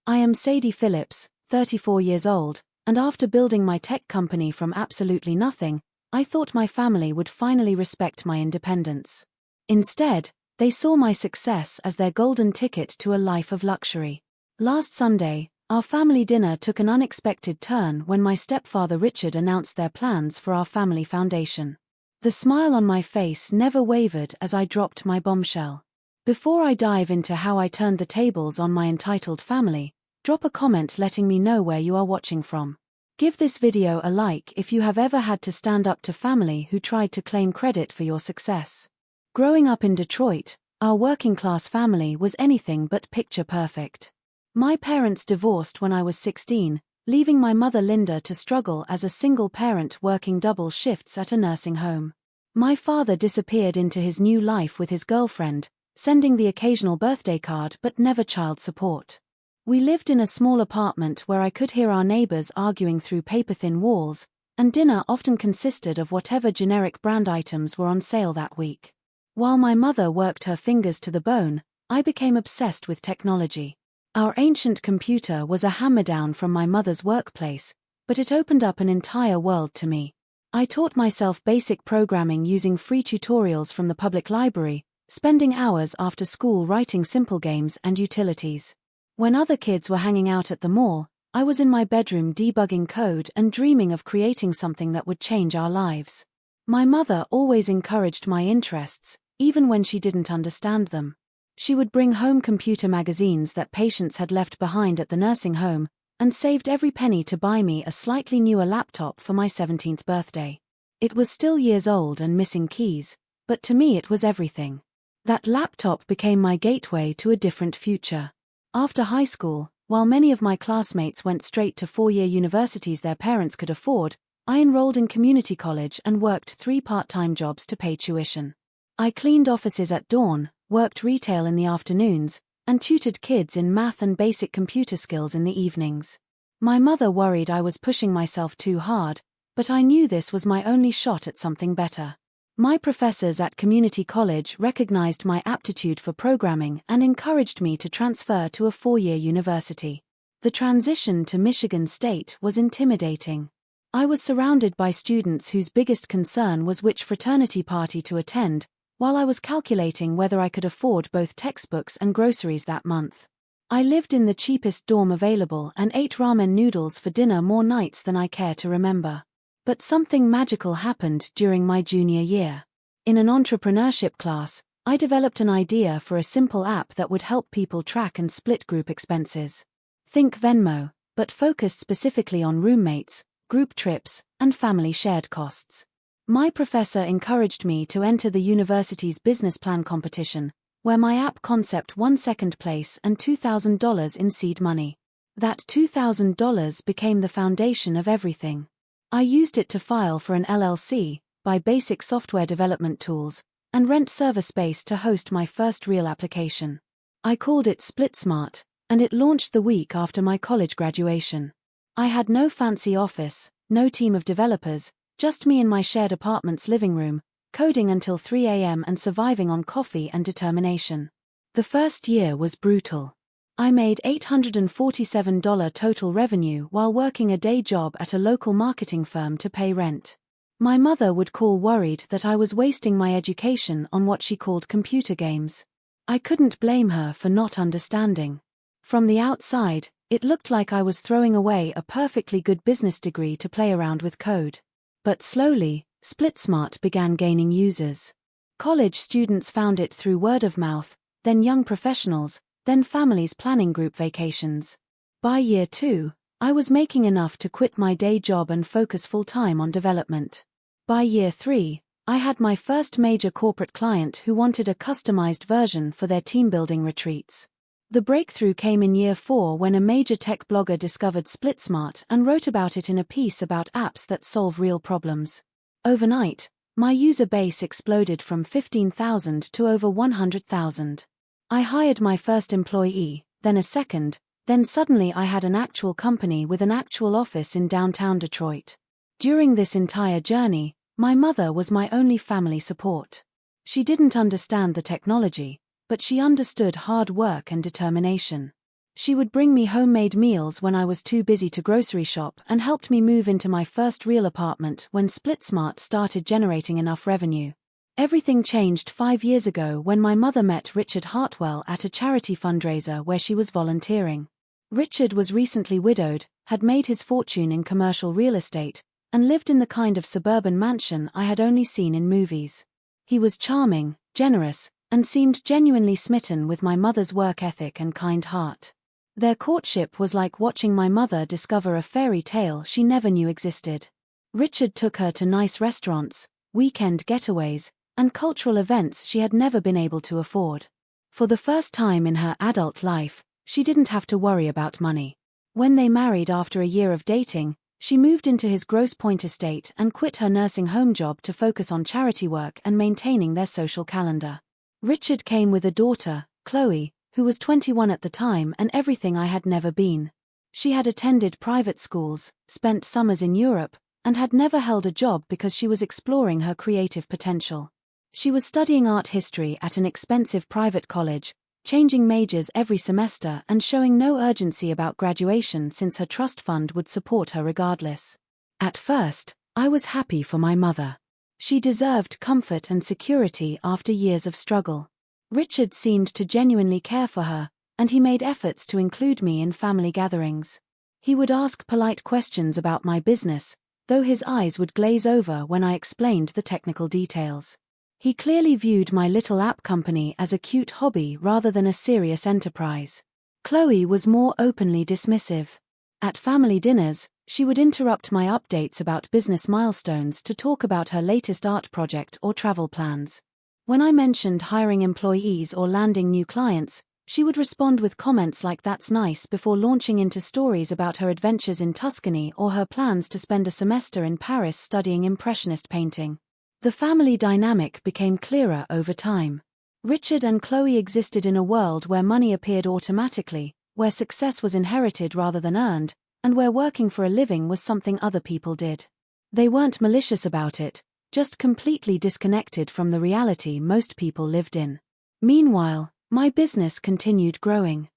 I am Sadie Phillips, 34 years old, and after building my tech company from absolutely nothing, I thought my family would finally respect my independence. Instead, they saw my success as their golden ticket to a life of luxury. Last Sunday, our family dinner took an unexpected turn when my stepfather Richard announced their plans for our family foundation. The smile on my face never wavered as I dropped my bombshell. Before I dive into how I turned the tables on my entitled family, drop a comment letting me know where you are watching from. Give this video a like if you have ever had to stand up to family who tried to claim credit for your success. Growing up in Detroit, our working-class family was anything but picture perfect. My parents divorced when I was 16, leaving my mother Linda to struggle as a single parent working double shifts at a nursing home. My father disappeared into his new life with his girlfriend, sending the occasional birthday card but never child support. We lived in a small apartment where I could hear our neighbors arguing through paper-thin walls, and dinner often consisted of whatever generic brand items were on sale that week. While my mother worked her fingers to the bone, I became obsessed with technology. Our ancient computer was a hand-me-down from my mother's workplace, but it opened up an entire world to me. I taught myself basic programming using free tutorials from the public library, spending hours after school writing simple games and utilities. When other kids were hanging out at the mall, I was in my bedroom debugging code and dreaming of creating something that would change our lives. My mother always encouraged my interests, even when she didn't understand them. She would bring home computer magazines that patients had left behind at the nursing home, and saved every penny to buy me a slightly newer laptop for my 17th birthday. It was still years old and missing keys, but to me it was everything. That laptop became my gateway to a different future. After high school, while many of my classmates went straight to four-year universities their parents could afford, I enrolled in community college and worked 3 part-time jobs to pay tuition. I cleaned offices at dawn, worked retail in the afternoons, and tutored kids in math and basic computer skills in the evenings. My mother worried I was pushing myself too hard, but I knew this was my only shot at something better. My professors at community college recognized my aptitude for programming and encouraged me to transfer to a 4-year university. The transition to Michigan State was intimidating. I was surrounded by students whose biggest concern was which fraternity party to attend, while I was calculating whether I could afford both textbooks and groceries that month. I lived in the cheapest dorm available and ate ramen noodles for dinner more nights than I care to remember. But something magical happened during my junior year. In an entrepreneurship class, I developed an idea for a simple app that would help people track and split group expenses. Think Venmo, but focused specifically on roommates, group trips, and family shared costs. My professor encouraged me to enter the university's business plan competition, where my app concept won second place and $2,000 in seed money. That $2,000 became the foundation of everything. I used it to file for an LLC, buy basic software development tools, and rent server space to host my first real application. I called it SplitSmart, and it launched the week after my college graduation. I had no fancy office, no team of developers, just me in my shared apartment's living room, coding until 3 a.m. and surviving on coffee and determination. The first year was brutal. I made $847 total revenue while working a day job at a local marketing firm to pay rent. My mother would call worried that I was wasting my education on what she called computer games. I couldn't blame her for not understanding. From the outside, it looked like I was throwing away a perfectly good business degree to play around with code. But slowly, SplitSmart began gaining users. College students found it through word of mouth, then young professionals, then families planning group vacations. By year 2, I was making enough to quit my day job and focus full-time on development. By year 3, I had my first major corporate client who wanted a customized version for their team-building retreats. The breakthrough came in year 4 when a major tech blogger discovered SplitSmart and wrote about it in a piece about apps that solve real problems. Overnight, my user base exploded from 15,000 to over 100,000. I hired my first employee, then a second, then suddenly I had an actual company with an actual office in downtown Detroit. During this entire journey, my mother was my only family support. She didn't understand the technology, but she understood hard work and determination. She would bring me homemade meals when I was too busy to grocery shop and helped me move into my first real apartment when SplitSmart started generating enough revenue. Everything changed 5 years ago when my mother met Richard Hartwell at a charity fundraiser where she was volunteering. Richard was recently widowed, had made his fortune in commercial real estate, and lived in the kind of suburban mansion I had only seen in movies. He was charming, generous, and seemed genuinely smitten with my mother's work ethic and kind heart. Their courtship was like watching my mother discover a fairy tale she never knew existed. Richard took her to nice restaurants, weekend getaways, and cultural events she had never been able to afford. For the first time in her adult life, she didn't have to worry about money. When they married after a year of dating, she moved into his Grosse Pointe estate and quit her nursing home job to focus on charity work and maintaining their social calendar. Richard came with a daughter, Chloe, who was 21 at the time and everything I had never been. She had attended private schools, spent summers in Europe, and had never held a job because she was exploring her creative potential. She was studying art history at an expensive private college, changing majors every semester and showing no urgency about graduation since her trust fund would support her regardless. At first, I was happy for my mother. She deserved comfort and security after years of struggle. Richard seemed to genuinely care for her, and he made efforts to include me in family gatherings. He would ask polite questions about my business, though his eyes would glaze over when I explained the technical details. He clearly viewed my little app company as a cute hobby rather than a serious enterprise. Chloe was more openly dismissive. At family dinners, she would interrupt my updates about business milestones to talk about her latest art project or travel plans. When I mentioned hiring employees or landing new clients, she would respond with comments like "that's nice" before launching into stories about her adventures in Tuscany or her plans to spend a semester in Paris studying Impressionist painting. The family dynamic became clearer over time. Richard and Chloe existed in a world where money appeared automatically, where success was inherited rather than earned, and where working for a living was something other people did. They weren't malicious about it, just completely disconnected from the reality most people lived in. Meanwhile, my business continued growing.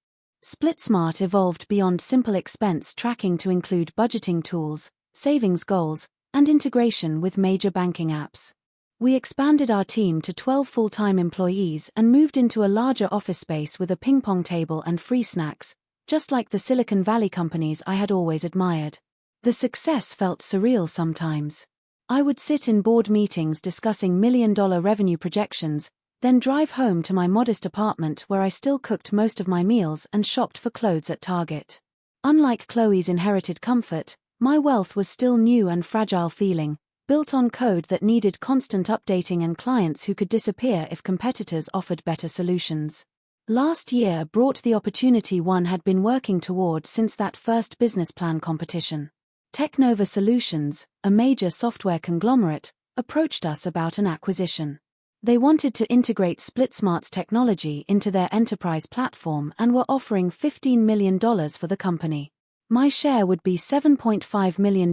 SplitSmart evolved beyond simple expense tracking to include budgeting tools, savings goals, and integration with major banking apps. We expanded our team to 12 full-time employees and moved into a larger office space with a ping-pong table and free snacks, just like the Silicon Valley companies I had always admired. The success felt surreal sometimes. I would sit in board meetings discussing million-dollar revenue projections, then drive home to my modest apartment where I still cooked most of my meals and shopped for clothes at Target. Unlike Chloe's inherited comfort, my wealth was still new and fragile feeling, built on code that needed constant updating and clients who could disappear if competitors offered better solutions. Last year brought the opportunity one had been working toward since that first business plan competition. Technova Solutions, a major software conglomerate, approached us about an acquisition. They wanted to integrate SplitSmart's technology into their enterprise platform and were offering $15 million for the company. My share would be $7.5 million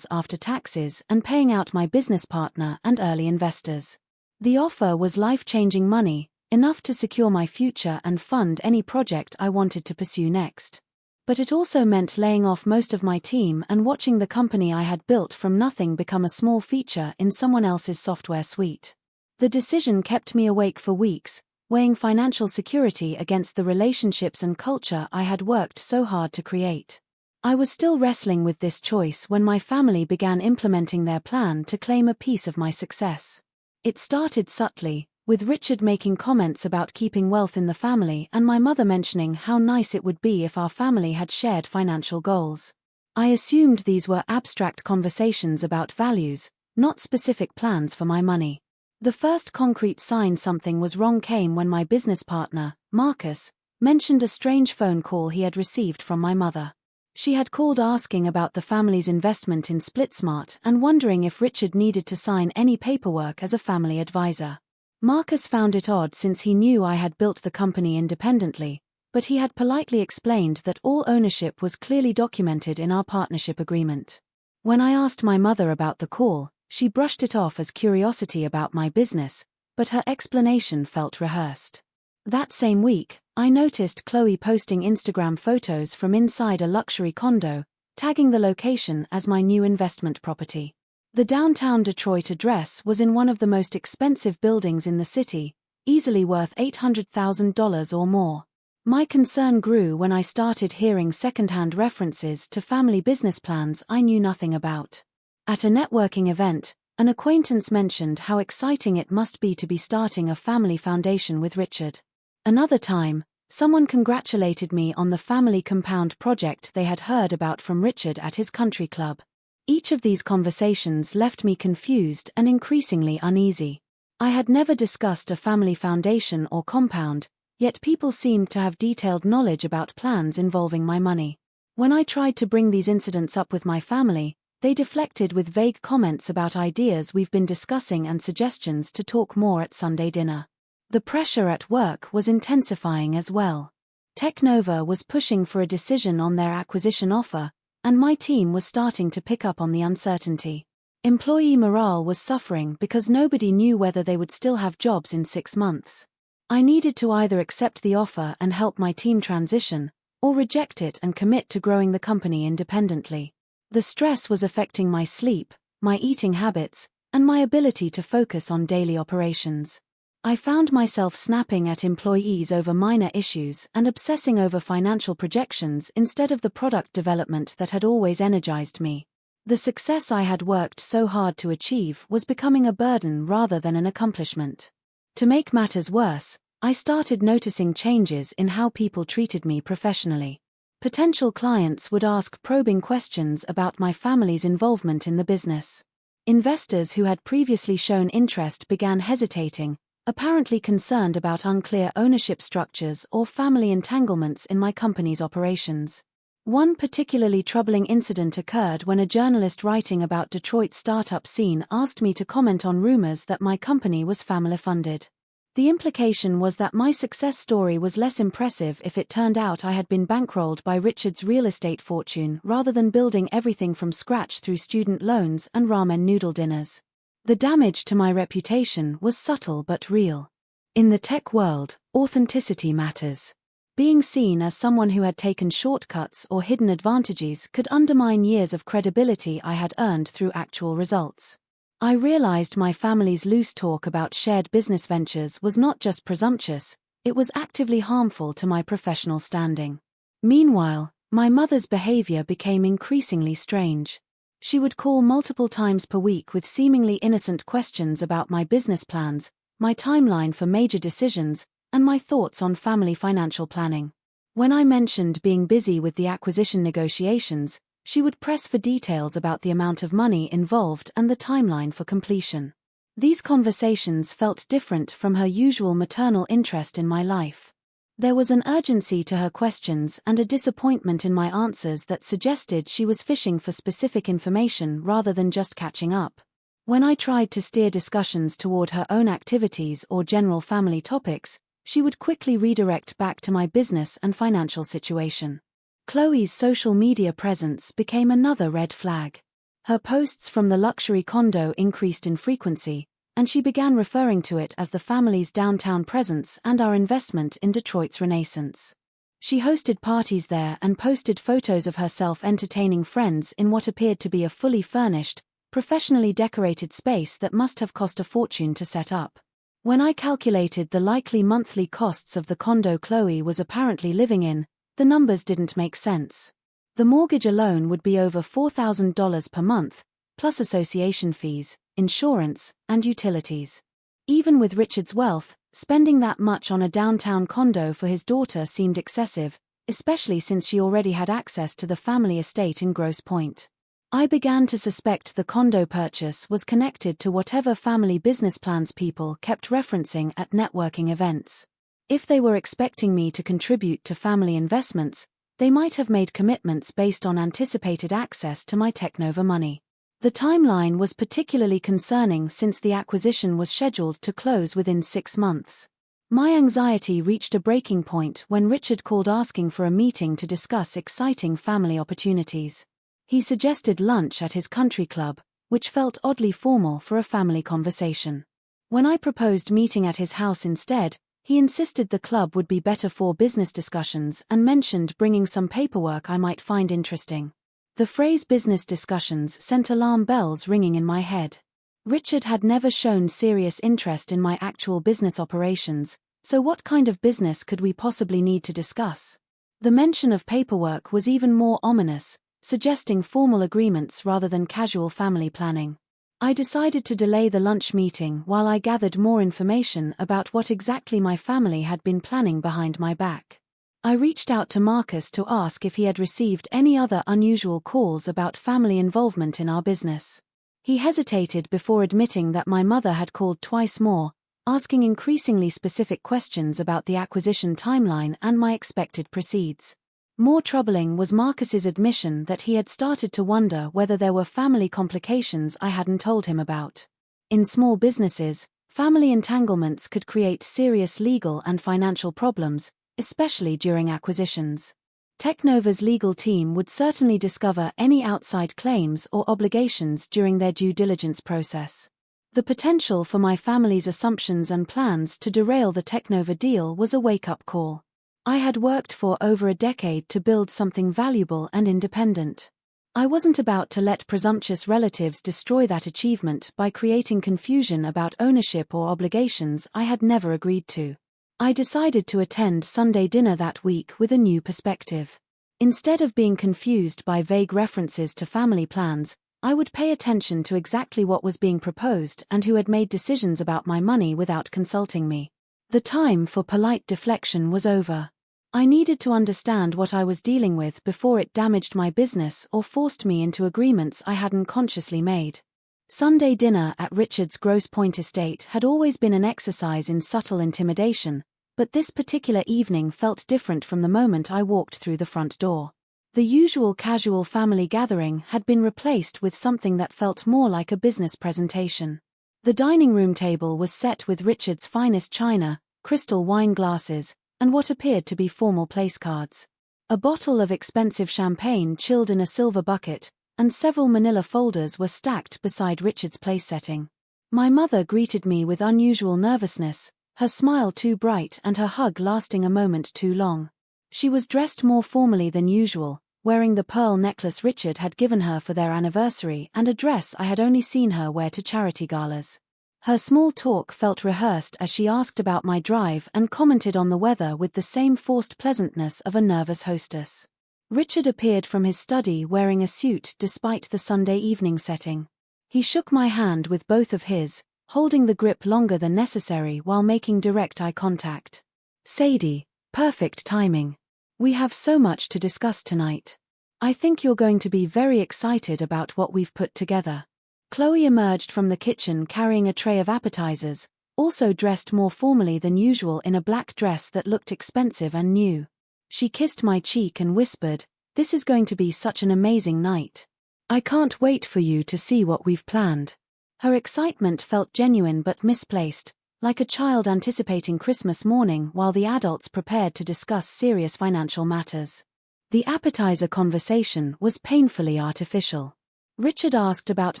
after taxes and paying out my business partner and early investors. The offer was life-changing money, enough to secure my future and fund any project I wanted to pursue next. But it also meant laying off most of my team and watching the company I had built from nothing become a small feature in someone else's software suite. The decision kept me awake for weeks, weighing financial security against the relationships and culture I had worked so hard to create. I was still wrestling with this choice when my family began implementing their plan to claim a piece of my success. It started subtly, with Richard making comments about keeping wealth in the family and my mother mentioning how nice it would be if our family had shared financial goals. I assumed these were abstract conversations about values, not specific plans for my money. The first concrete sign something was wrong came when my business partner, Marcus, mentioned a strange phone call he had received from my mother. She had called asking about the family's investment in SplitSmart and wondering if Richard needed to sign any paperwork as a family advisor. Marcus found it odd since he knew I had built the company independently, but he had politely explained that all ownership was clearly documented in our partnership agreement. When I asked my mother about the call, she brushed it off as curiosity about my business, but her explanation felt rehearsed. That same week, I noticed Chloe posting Instagram photos from inside a luxury condo, tagging the location as my new investment property. The downtown Detroit address was in one of the most expensive buildings in the city, easily worth $800,000 or more. My concern grew when I started hearing secondhand references to family business plans I knew nothing about. At a networking event, an acquaintance mentioned how exciting it must be to be starting a family foundation with Richard. Another time, someone congratulated me on the family compound project they had heard about from Richard at his country club. Each of these conversations left me confused and increasingly uneasy. I had never discussed a family foundation or compound, yet people seemed to have detailed knowledge about plans involving my money. When I tried to bring these incidents up with my family, they deflected with vague comments about ideas we've been discussing and suggestions to talk more at Sunday dinner. The pressure at work was intensifying as well. Technova was pushing for a decision on their acquisition offer, and my team was starting to pick up on the uncertainty. Employee morale was suffering because nobody knew whether they would still have jobs in 6 months. I needed to either accept the offer and help my team transition, or reject it and commit to growing the company independently. The stress was affecting my sleep, my eating habits, and my ability to focus on daily operations. I found myself snapping at employees over minor issues and obsessing over financial projections instead of the product development that had always energized me. The success I had worked so hard to achieve was becoming a burden rather than an accomplishment. To make matters worse, I started noticing changes in how people treated me professionally. Potential clients would ask probing questions about my family's involvement in the business. Investors who had previously shown interest began hesitating, apparently concerned about unclear ownership structures or family entanglements in my company's operations. One particularly troubling incident occurred when a journalist writing about Detroit's startup scene asked me to comment on rumors that my company was family-funded. The implication was that my success story was less impressive if it turned out I had been bankrolled by Richard's real estate fortune rather than building everything from scratch through student loans and ramen noodle dinners. The damage to my reputation was subtle but real. In the tech world, authenticity matters. Being seen as someone who had taken shortcuts or hidden advantages could undermine years of credibility I had earned through actual results. I realized my family's loose talk about shared business ventures was not just presumptuous, it was actively harmful to my professional standing. Meanwhile, my mother's behavior became increasingly strange. She would call multiple times per week with seemingly innocent questions about my business plans, my timeline for major decisions, and my thoughts on family financial planning. When I mentioned being busy with the acquisition negotiations, she would press for details about the amount of money involved and the timeline for completion. These conversations felt different from her usual maternal interest in my life. There was an urgency to her questions and a disappointment in my answers that suggested she was fishing for specific information rather than just catching up. When I tried to steer discussions toward her own activities or general family topics, she would quickly redirect back to my business and financial situation. Chloe's social media presence became another red flag. Her posts from the luxury condo increased in frequency, and she began referring to it as the family's downtown presence and our investment in Detroit's renaissance. She hosted parties there and posted photos of herself entertaining friends in what appeared to be a fully furnished, professionally decorated space that must have cost a fortune to set up. When I calculated the likely monthly costs of the condo Chloe was apparently living in, the numbers didn't make sense. The mortgage alone would be over $4,000 per month, plus association fees, insurance, and utilities. Even with Richard's wealth, spending that much on a downtown condo for his daughter seemed excessive, especially since she already had access to the family estate in Grosse Pointe. I began to suspect the condo purchase was connected to whatever family business plans people kept referencing at networking events. If they were expecting me to contribute to family investments, they might have made commitments based on anticipated access to my Technova money. The timeline was particularly concerning since the acquisition was scheduled to close within 6 months. My anxiety reached a breaking point when Richard called asking for a meeting to discuss exciting family opportunities. He suggested lunch at his country club, which felt oddly formal for a family conversation. When I proposed meeting at his house instead, He insisted the club would be better for business discussions and mentioned bringing some paperwork I might find interesting. The phrase business discussions sent alarm bells ringing in my head. Richard had never shown serious interest in my actual business operations, so what kind of business could we possibly need to discuss? The mention of paperwork was even more ominous, suggesting formal agreements rather than casual family planning. I decided to delay the lunch meeting while I gathered more information about what exactly my family had been planning behind my back. I reached out to Marcus to ask if he had received any other unusual calls about family involvement in our business. He hesitated before admitting that my mother had called twice more, asking increasingly specific questions about the acquisition timeline and my expected proceeds. More troubling was Marcus's admission that he had started to wonder whether there were family complications I hadn't told him about. In small businesses, family entanglements could create serious legal and financial problems, especially during acquisitions. Technova's legal team would certainly discover any outside claims or obligations during their due diligence process. The potential for my family's assumptions and plans to derail the Technova deal was a wake-up call. I had worked for over a decade to build something valuable and independent. I wasn't about to let presumptuous relatives destroy that achievement by creating confusion about ownership or obligations I had never agreed to. I decided to attend Sunday dinner that week with a new perspective. Instead of being confused by vague references to family plans, I would pay attention to exactly what was being proposed and who had made decisions about my money without consulting me. The time for polite deflection was over. I needed to understand what I was dealing with before it damaged my business or forced me into agreements I hadn't consciously made. Sunday dinner at Richard's Grosse Pointe estate had always been an exercise in subtle intimidation, but this particular evening felt different from the moment I walked through the front door. The usual casual family gathering had been replaced with something that felt more like a business presentation. The dining room table was set with Richard's finest china, crystal wine glasses, and what appeared to be formal place cards. A bottle of expensive champagne chilled in a silver bucket, and several manila folders were stacked beside Richard's place setting. My mother greeted me with unusual nervousness, her smile too bright and her hug lasting a moment too long. She was dressed more formally than usual, wearing the pearl necklace Richard had given her for their anniversary and a dress I had only seen her wear to charity galas. Her small talk felt rehearsed as she asked about my drive and commented on the weather with the same forced pleasantness of a nervous hostess. Richard appeared from his study wearing a suit despite the Sunday evening setting. He shook my hand with both of his, holding the grip longer than necessary while making direct eye contact. "Sadie, perfect timing. We have so much to discuss tonight. I think you're going to be very excited about what we've put together." Chloe emerged from the kitchen carrying a tray of appetizers, also dressed more formally than usual in a black dress that looked expensive and new. She kissed my cheek and whispered, "This is going to be such an amazing night. I can't wait for you to see what we've planned." Her excitement felt genuine but misplaced, like a child anticipating Christmas morning while the adults prepared to discuss serious financial matters. The appetizer conversation was painfully artificial. Richard asked about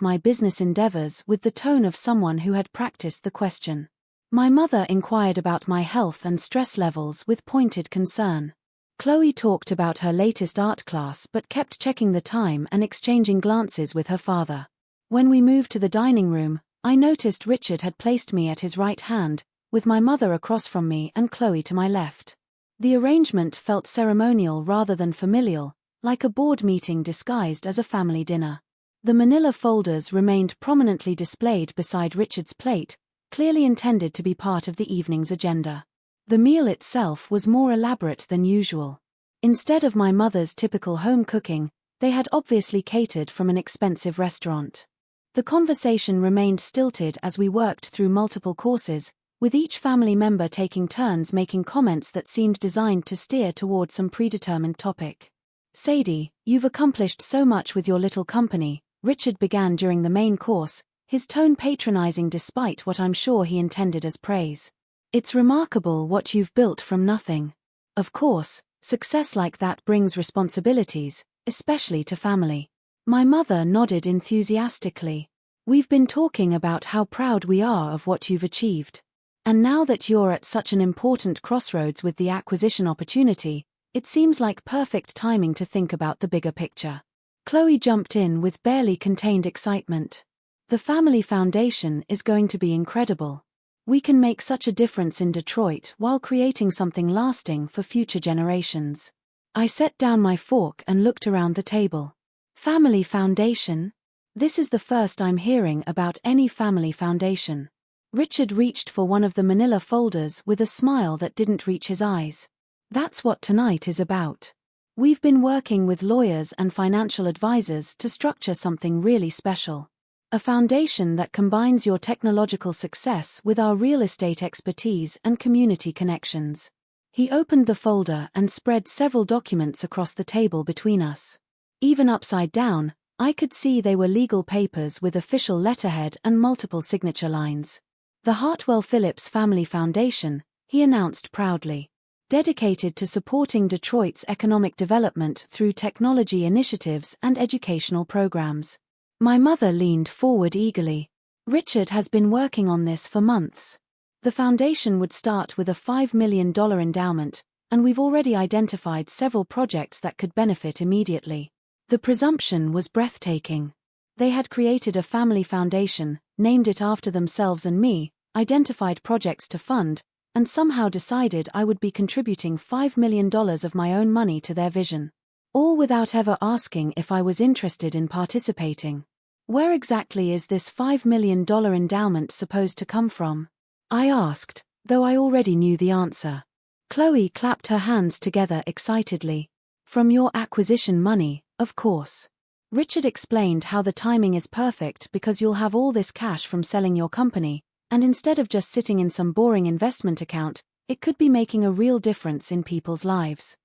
my business endeavors with the tone of someone who had practiced the question. My mother inquired about my health and stress levels with pointed concern. Chloe talked about her latest art class but kept checking the time and exchanging glances with her father. When we moved to the dining room, I noticed Richard had placed me at his right hand, with my mother across from me and Chloe to my left. The arrangement felt ceremonial rather than familial, like a board meeting disguised as a family dinner. The manila folders remained prominently displayed beside Richard's plate, clearly intended to be part of the evening's agenda. The meal itself was more elaborate than usual. Instead of my mother's typical home cooking, they had obviously catered from an expensive restaurant. The conversation remained stilted as we worked through multiple courses, with each family member taking turns making comments that seemed designed to steer toward some predetermined topic. "Sadie, you've accomplished so much with your little company," Richard began during the main course, his tone patronizing despite what I'm sure he intended as praise. "It's remarkable what you've built from nothing. Of course, success like that brings responsibilities, especially to family." My mother nodded enthusiastically. "We've been talking about how proud we are of what you've achieved. And now that you're at such an important crossroads with the acquisition opportunity, it seems like perfect timing to think about the bigger picture. Chloe jumped in with barely contained excitement. The family foundation is going to be incredible. We can make such a difference in Detroit while creating something lasting for future generations. I set down my fork and looked around the table. Family foundation? This is the first I'm hearing about any family foundation. Richard reached for one of the manila folders with a smile that didn't reach his eyes. That's what tonight is about. We've been working with lawyers and financial advisors to structure something really special. A foundation that combines your technological success with our real estate expertise and community connections. He opened the folder and spread several documents across the table between us. Even upside down, I could see they were legal papers with official letterhead and multiple signature lines. The Hartwell Phillips Family Foundation, he announced proudly. Dedicated to supporting Detroit's economic development through technology initiatives and educational programs. My mother leaned forward eagerly. Richard has been working on this for months. The foundation would start with a $5 million endowment, and we've already identified several projects that could benefit immediately. The presumption was breathtaking. They had created a family foundation, named it after themselves and me, identified projects to fund, and somehow decided I would be contributing $5 million of my own money to their vision. All without ever asking if I was interested in participating. Where exactly is this $5 million endowment supposed to come from? I asked, though I already knew the answer. Chloe clapped her hands together excitedly. From your acquisition money, of course. Richard explained how the timing is perfect because you'll have all this cash from selling your company, and instead of just sitting in some boring investment account, it could be making a real difference in people's lives.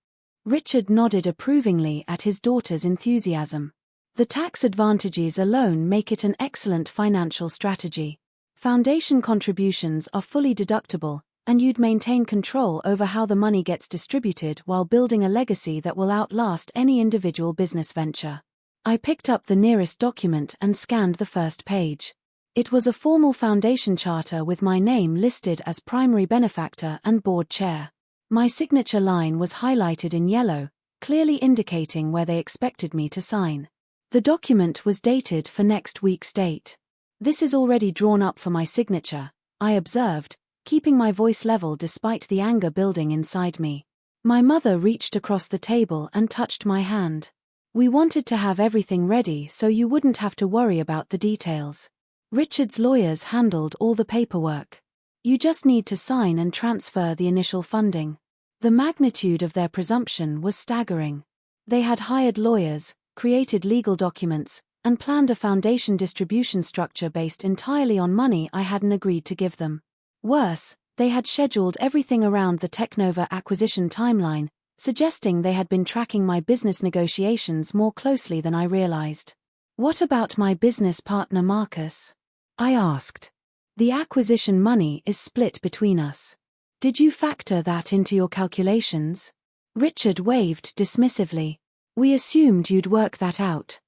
Richard nodded approvingly at his daughter's enthusiasm. The tax advantages alone make it an excellent financial strategy. Foundation contributions are fully deductible, and you'd maintain control over how the money gets distributed while building a legacy that will outlast any individual business venture. I picked up the nearest document and scanned the first page. It was a formal foundation charter with my name listed as primary benefactor and board chair. My signature line was highlighted in yellow, clearly indicating where they expected me to sign. The document was dated for next week's date. This is already drawn up for my signature, I observed, keeping my voice level despite the anger building inside me. My mother reached across the table and touched my hand. We wanted to have everything ready so you wouldn't have to worry about the details. Richard's lawyers handled all the paperwork. You just need to sign and transfer the initial funding. The magnitude of their presumption was staggering. They had hired lawyers, created legal documents, and planned a foundation distribution structure based entirely on money I hadn't agreed to give them. Worse, they had scheduled everything around the Technova acquisition timeline, suggesting they had been tracking my business negotiations more closely than I realized. What about my business partner Marcus? I asked. The acquisition money is split between us. Did you factor that into your calculations? Richard waved dismissively. We assumed you'd work that out.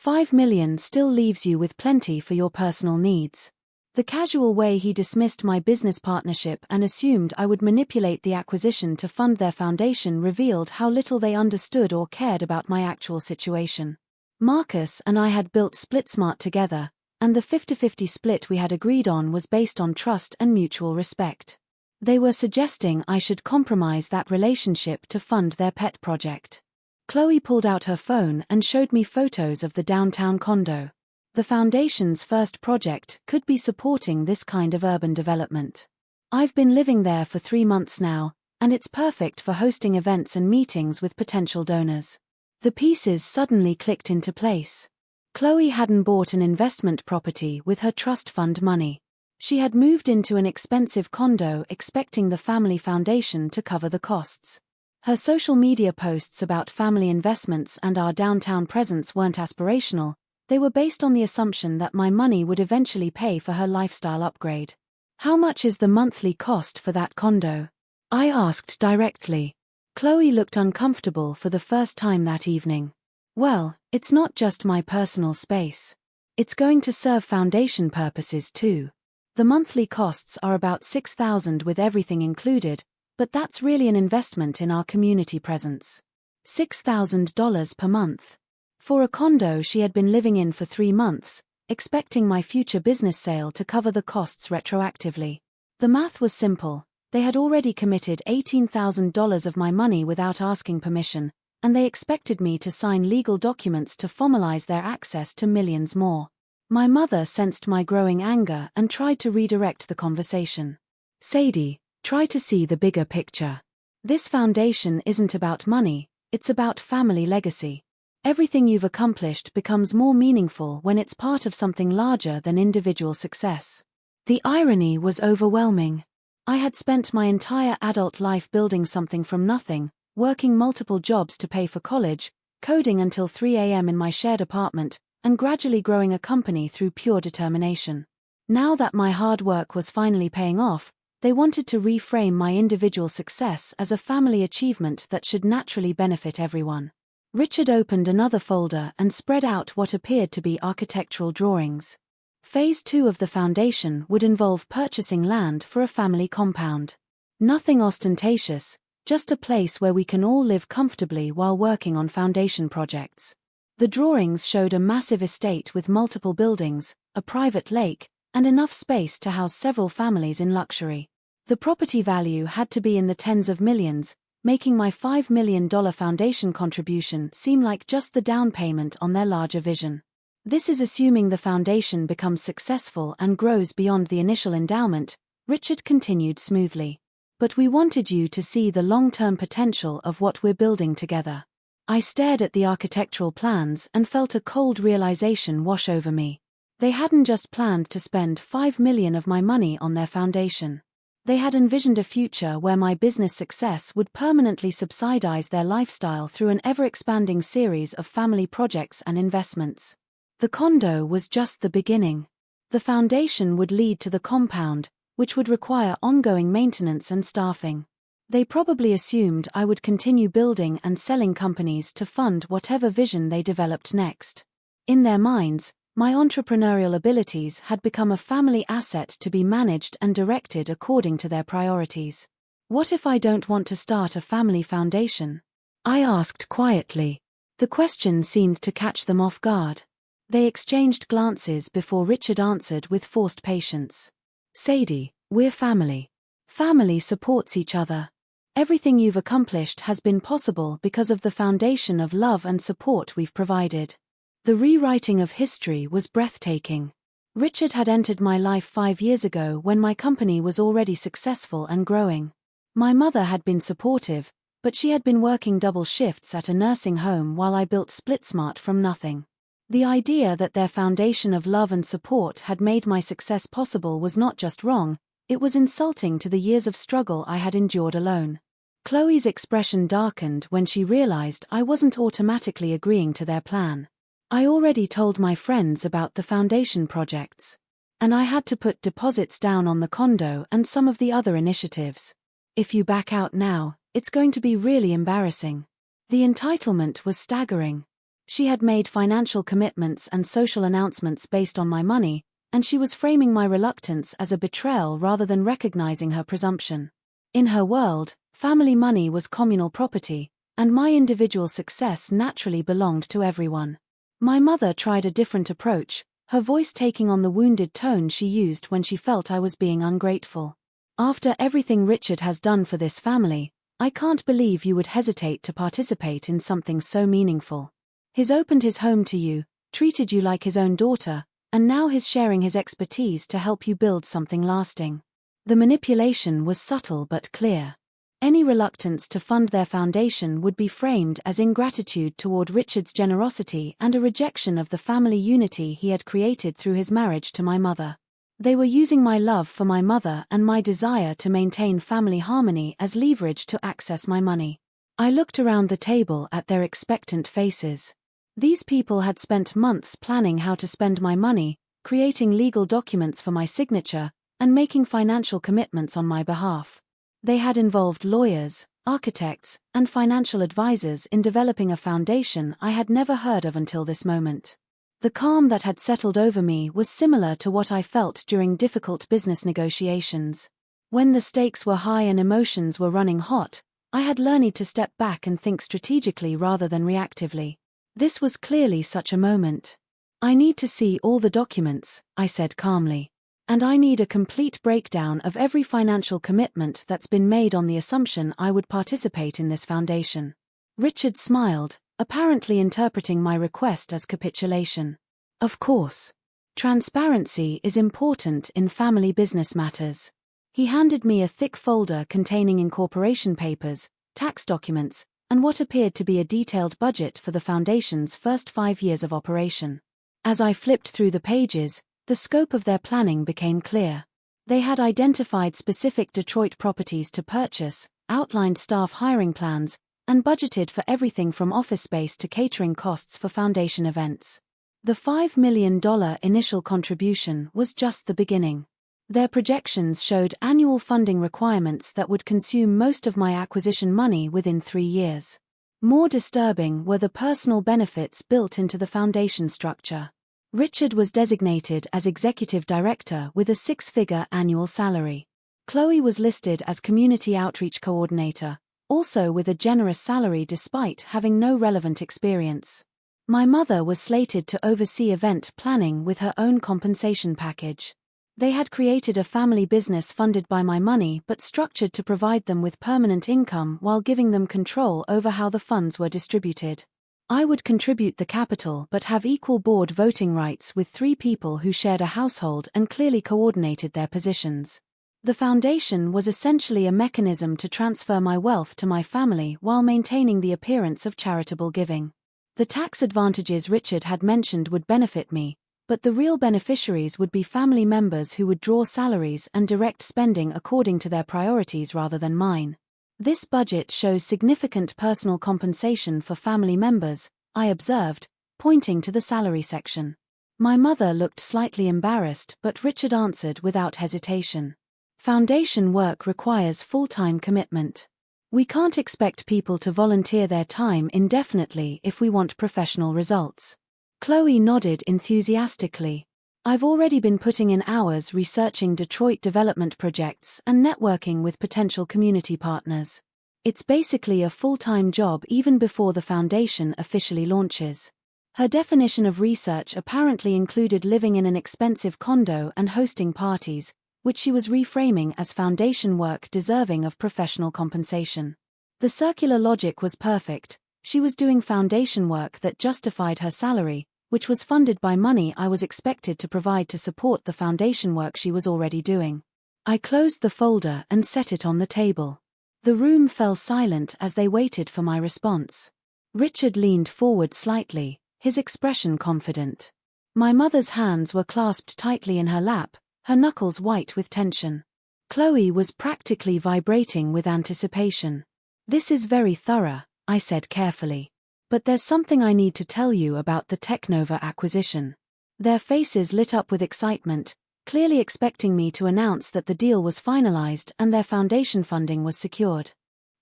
$5 million still leaves you with plenty for your personal needs. The casual way he dismissed my business partnership and assumed I would manipulate the acquisition to fund their foundation revealed how little they understood or cared about my actual situation. Marcus and I had built SplitSmart together, and the 50-50 split we had agreed on was based on trust and mutual respect. They were suggesting I should compromise that relationship to fund their pet project. Chloe pulled out her phone and showed me photos of the downtown condo. The foundation's first project could be supporting this kind of urban development. I've been living there for 3 months now, and it's perfect for hosting events and meetings with potential donors. The pieces suddenly clicked into place. Chloe hadn't bought an investment property with her trust fund money. She had moved into an expensive condo expecting the family foundation to cover the costs. Her social media posts about family investments and our downtown presence weren't aspirational, they were based on the assumption that my money would eventually pay for her lifestyle upgrade. How much is the monthly cost for that condo? I asked directly. Chloe looked uncomfortable for the first time that evening. Well, it's not just my personal space. It's going to serve foundation purposes too. The monthly costs are about $6,000 with everything included, but that's really an investment in our community presence. $6,000 per month. For a condo she had been living in for 3 months, expecting my future business sale to cover the costs retroactively. The math was simple. They had already committed $18,000 of my money without asking permission, and they expected me to sign legal documents to formalize their access to millions more. My mother sensed my growing anger and tried to redirect the conversation. Sadie, try to see the bigger picture. This foundation isn't about money, it's about family legacy. Everything you've accomplished becomes more meaningful when it's part of something larger than individual success. The irony was overwhelming. I had spent my entire adult life building something from nothing, working multiple jobs to pay for college, coding until 3 a.m. in my shared apartment, and gradually growing a company through pure determination. Now that my hard work was finally paying off, they wanted to reframe my individual success as a family achievement that should naturally benefit everyone. Richard opened another folder and spread out what appeared to be architectural drawings. Phase 2 of the foundation would involve purchasing land for a family compound. Nothing ostentatious, just a place where we can all live comfortably while working on foundation projects. The drawings showed a massive estate with multiple buildings, a private lake, and enough space to house several families in luxury. The property value had to be in the tens of millions, making my $5 million foundation contribution seem like just the down payment on their larger vision. This is assuming the foundation becomes successful and grows beyond the initial endowment, Richard continued smoothly. But we wanted you to see the long-term potential of what we're building together. I stared at the architectural plans and felt a cold realization wash over me. They hadn't just planned to spend $5 million of my money on their foundation. They had envisioned a future where my business success would permanently subsidize their lifestyle through an ever-expanding series of family projects and investments. The condo was just the beginning. The foundation would lead to the compound, which would require ongoing maintenance and staffing. They probably assumed I would continue building and selling companies to fund whatever vision they developed next. In their minds, my entrepreneurial abilities had become a family asset to be managed and directed according to their priorities. What if I don't want to start a family foundation? I asked quietly. The question seemed to catch them off guard. They exchanged glances before Richard answered with forced patience. Sadie, we're family. Family supports each other. Everything you've accomplished has been possible because of the foundation of love and support we've provided. The rewriting of history was breathtaking. Richard had entered my life 5 years ago when my company was already successful and growing. My mother had been supportive, but she had been working double shifts at a nursing home while I built SplitSmart from nothing. The idea that their foundation of love and support had made my success possible was not just wrong, it was insulting to the years of struggle I had endured alone. Chloe's expression darkened when she realized I wasn't automatically agreeing to their plan. I already told my friends about the foundation projects. And I had to put deposits down on the condo and some of the other initiatives. If you back out now, it's going to be really embarrassing. The entitlement was staggering. She had made financial commitments and social announcements based on my money, and she was framing my reluctance as a betrayal rather than recognizing her presumption. In her world, family money was communal property, and my individual success naturally belonged to everyone. My mother tried a different approach, her voice taking on the wounded tone she used when she felt I was being ungrateful. After everything Richard has done for this family, I can't believe you would hesitate to participate in something so meaningful. He's opened his home to you, treated you like his own daughter, and now he's sharing his expertise to help you build something lasting. The manipulation was subtle but clear. Any reluctance to fund their foundation would be framed as ingratitude toward Richard's generosity and a rejection of the family unity he had created through his marriage to my mother. They were using my love for my mother and my desire to maintain family harmony as leverage to access my money. I looked around the table at their expectant faces. These people had spent months planning how to spend my money, creating legal documents for my signature, and making financial commitments on my behalf. They had involved lawyers, architects, and financial advisors in developing a foundation I had never heard of until this moment. The calm that had settled over me was similar to what I felt during difficult business negotiations. When the stakes were high and emotions were running hot, I had learned to step back and think strategically rather than reactively. This was clearly such a moment. I need to see all the documents, I said calmly. And I need a complete breakdown of every financial commitment that's been made on the assumption I would participate in this foundation. Richard smiled, apparently interpreting my request as capitulation. Of course. Transparency is important in family business matters. He handed me a thick folder containing incorporation papers, tax documents, and what appeared to be a detailed budget for the foundation's first 5 years of operation. As I flipped through the pages, the scope of their planning became clear. They had identified specific Detroit properties to purchase, outlined staff hiring plans, and budgeted for everything from office space to catering costs for foundation events. The $5 million initial contribution was just the beginning. Their projections showed annual funding requirements that would consume most of my acquisition money within 3 years. More disturbing were the personal benefits built into the foundation structure. Richard was designated as executive director with a 6-figure annual salary. Chloe was listed as community outreach coordinator, also with a generous salary despite having no relevant experience. My mother was slated to oversee event planning with her own compensation package. They had created a family business funded by my money but structured to provide them with permanent income while giving them control over how the funds were distributed. I would contribute the capital but have equal board voting rights with 3 people who shared a household and clearly coordinated their positions. The foundation was essentially a mechanism to transfer my wealth to my family while maintaining the appearance of charitable giving. The tax advantages Richard had mentioned would benefit me, but the real beneficiaries would be family members who would draw salaries and direct spending according to their priorities rather than mine. This budget shows significant personal compensation for family members, I observed, pointing to the salary section. My mother looked slightly embarrassed, but Richard answered without hesitation. Foundation work requires full-time commitment. We can't expect people to volunteer their time indefinitely if we want professional results. Chloe nodded enthusiastically. I've already been putting in hours researching Detroit development projects and networking with potential community partners. It's basically a full-time job even before the foundation officially launches. Her definition of research apparently included living in an expensive condo and hosting parties, which she was reframing as foundation work deserving of professional compensation. The circular logic was perfect. She was doing foundation work that justified her salary, which was funded by money I was expected to provide to support the foundation work she was already doing. I closed the folder and set it on the table. The room fell silent as they waited for my response. Richard leaned forward slightly, his expression confident. My mother's hands were clasped tightly in her lap, her knuckles white with tension. Chloe was practically vibrating with anticipation. This is very thorough, I said carefully. But there's something I need to tell you about the Technova acquisition. Their faces lit up with excitement, clearly expecting me to announce that the deal was finalized and their foundation funding was secured.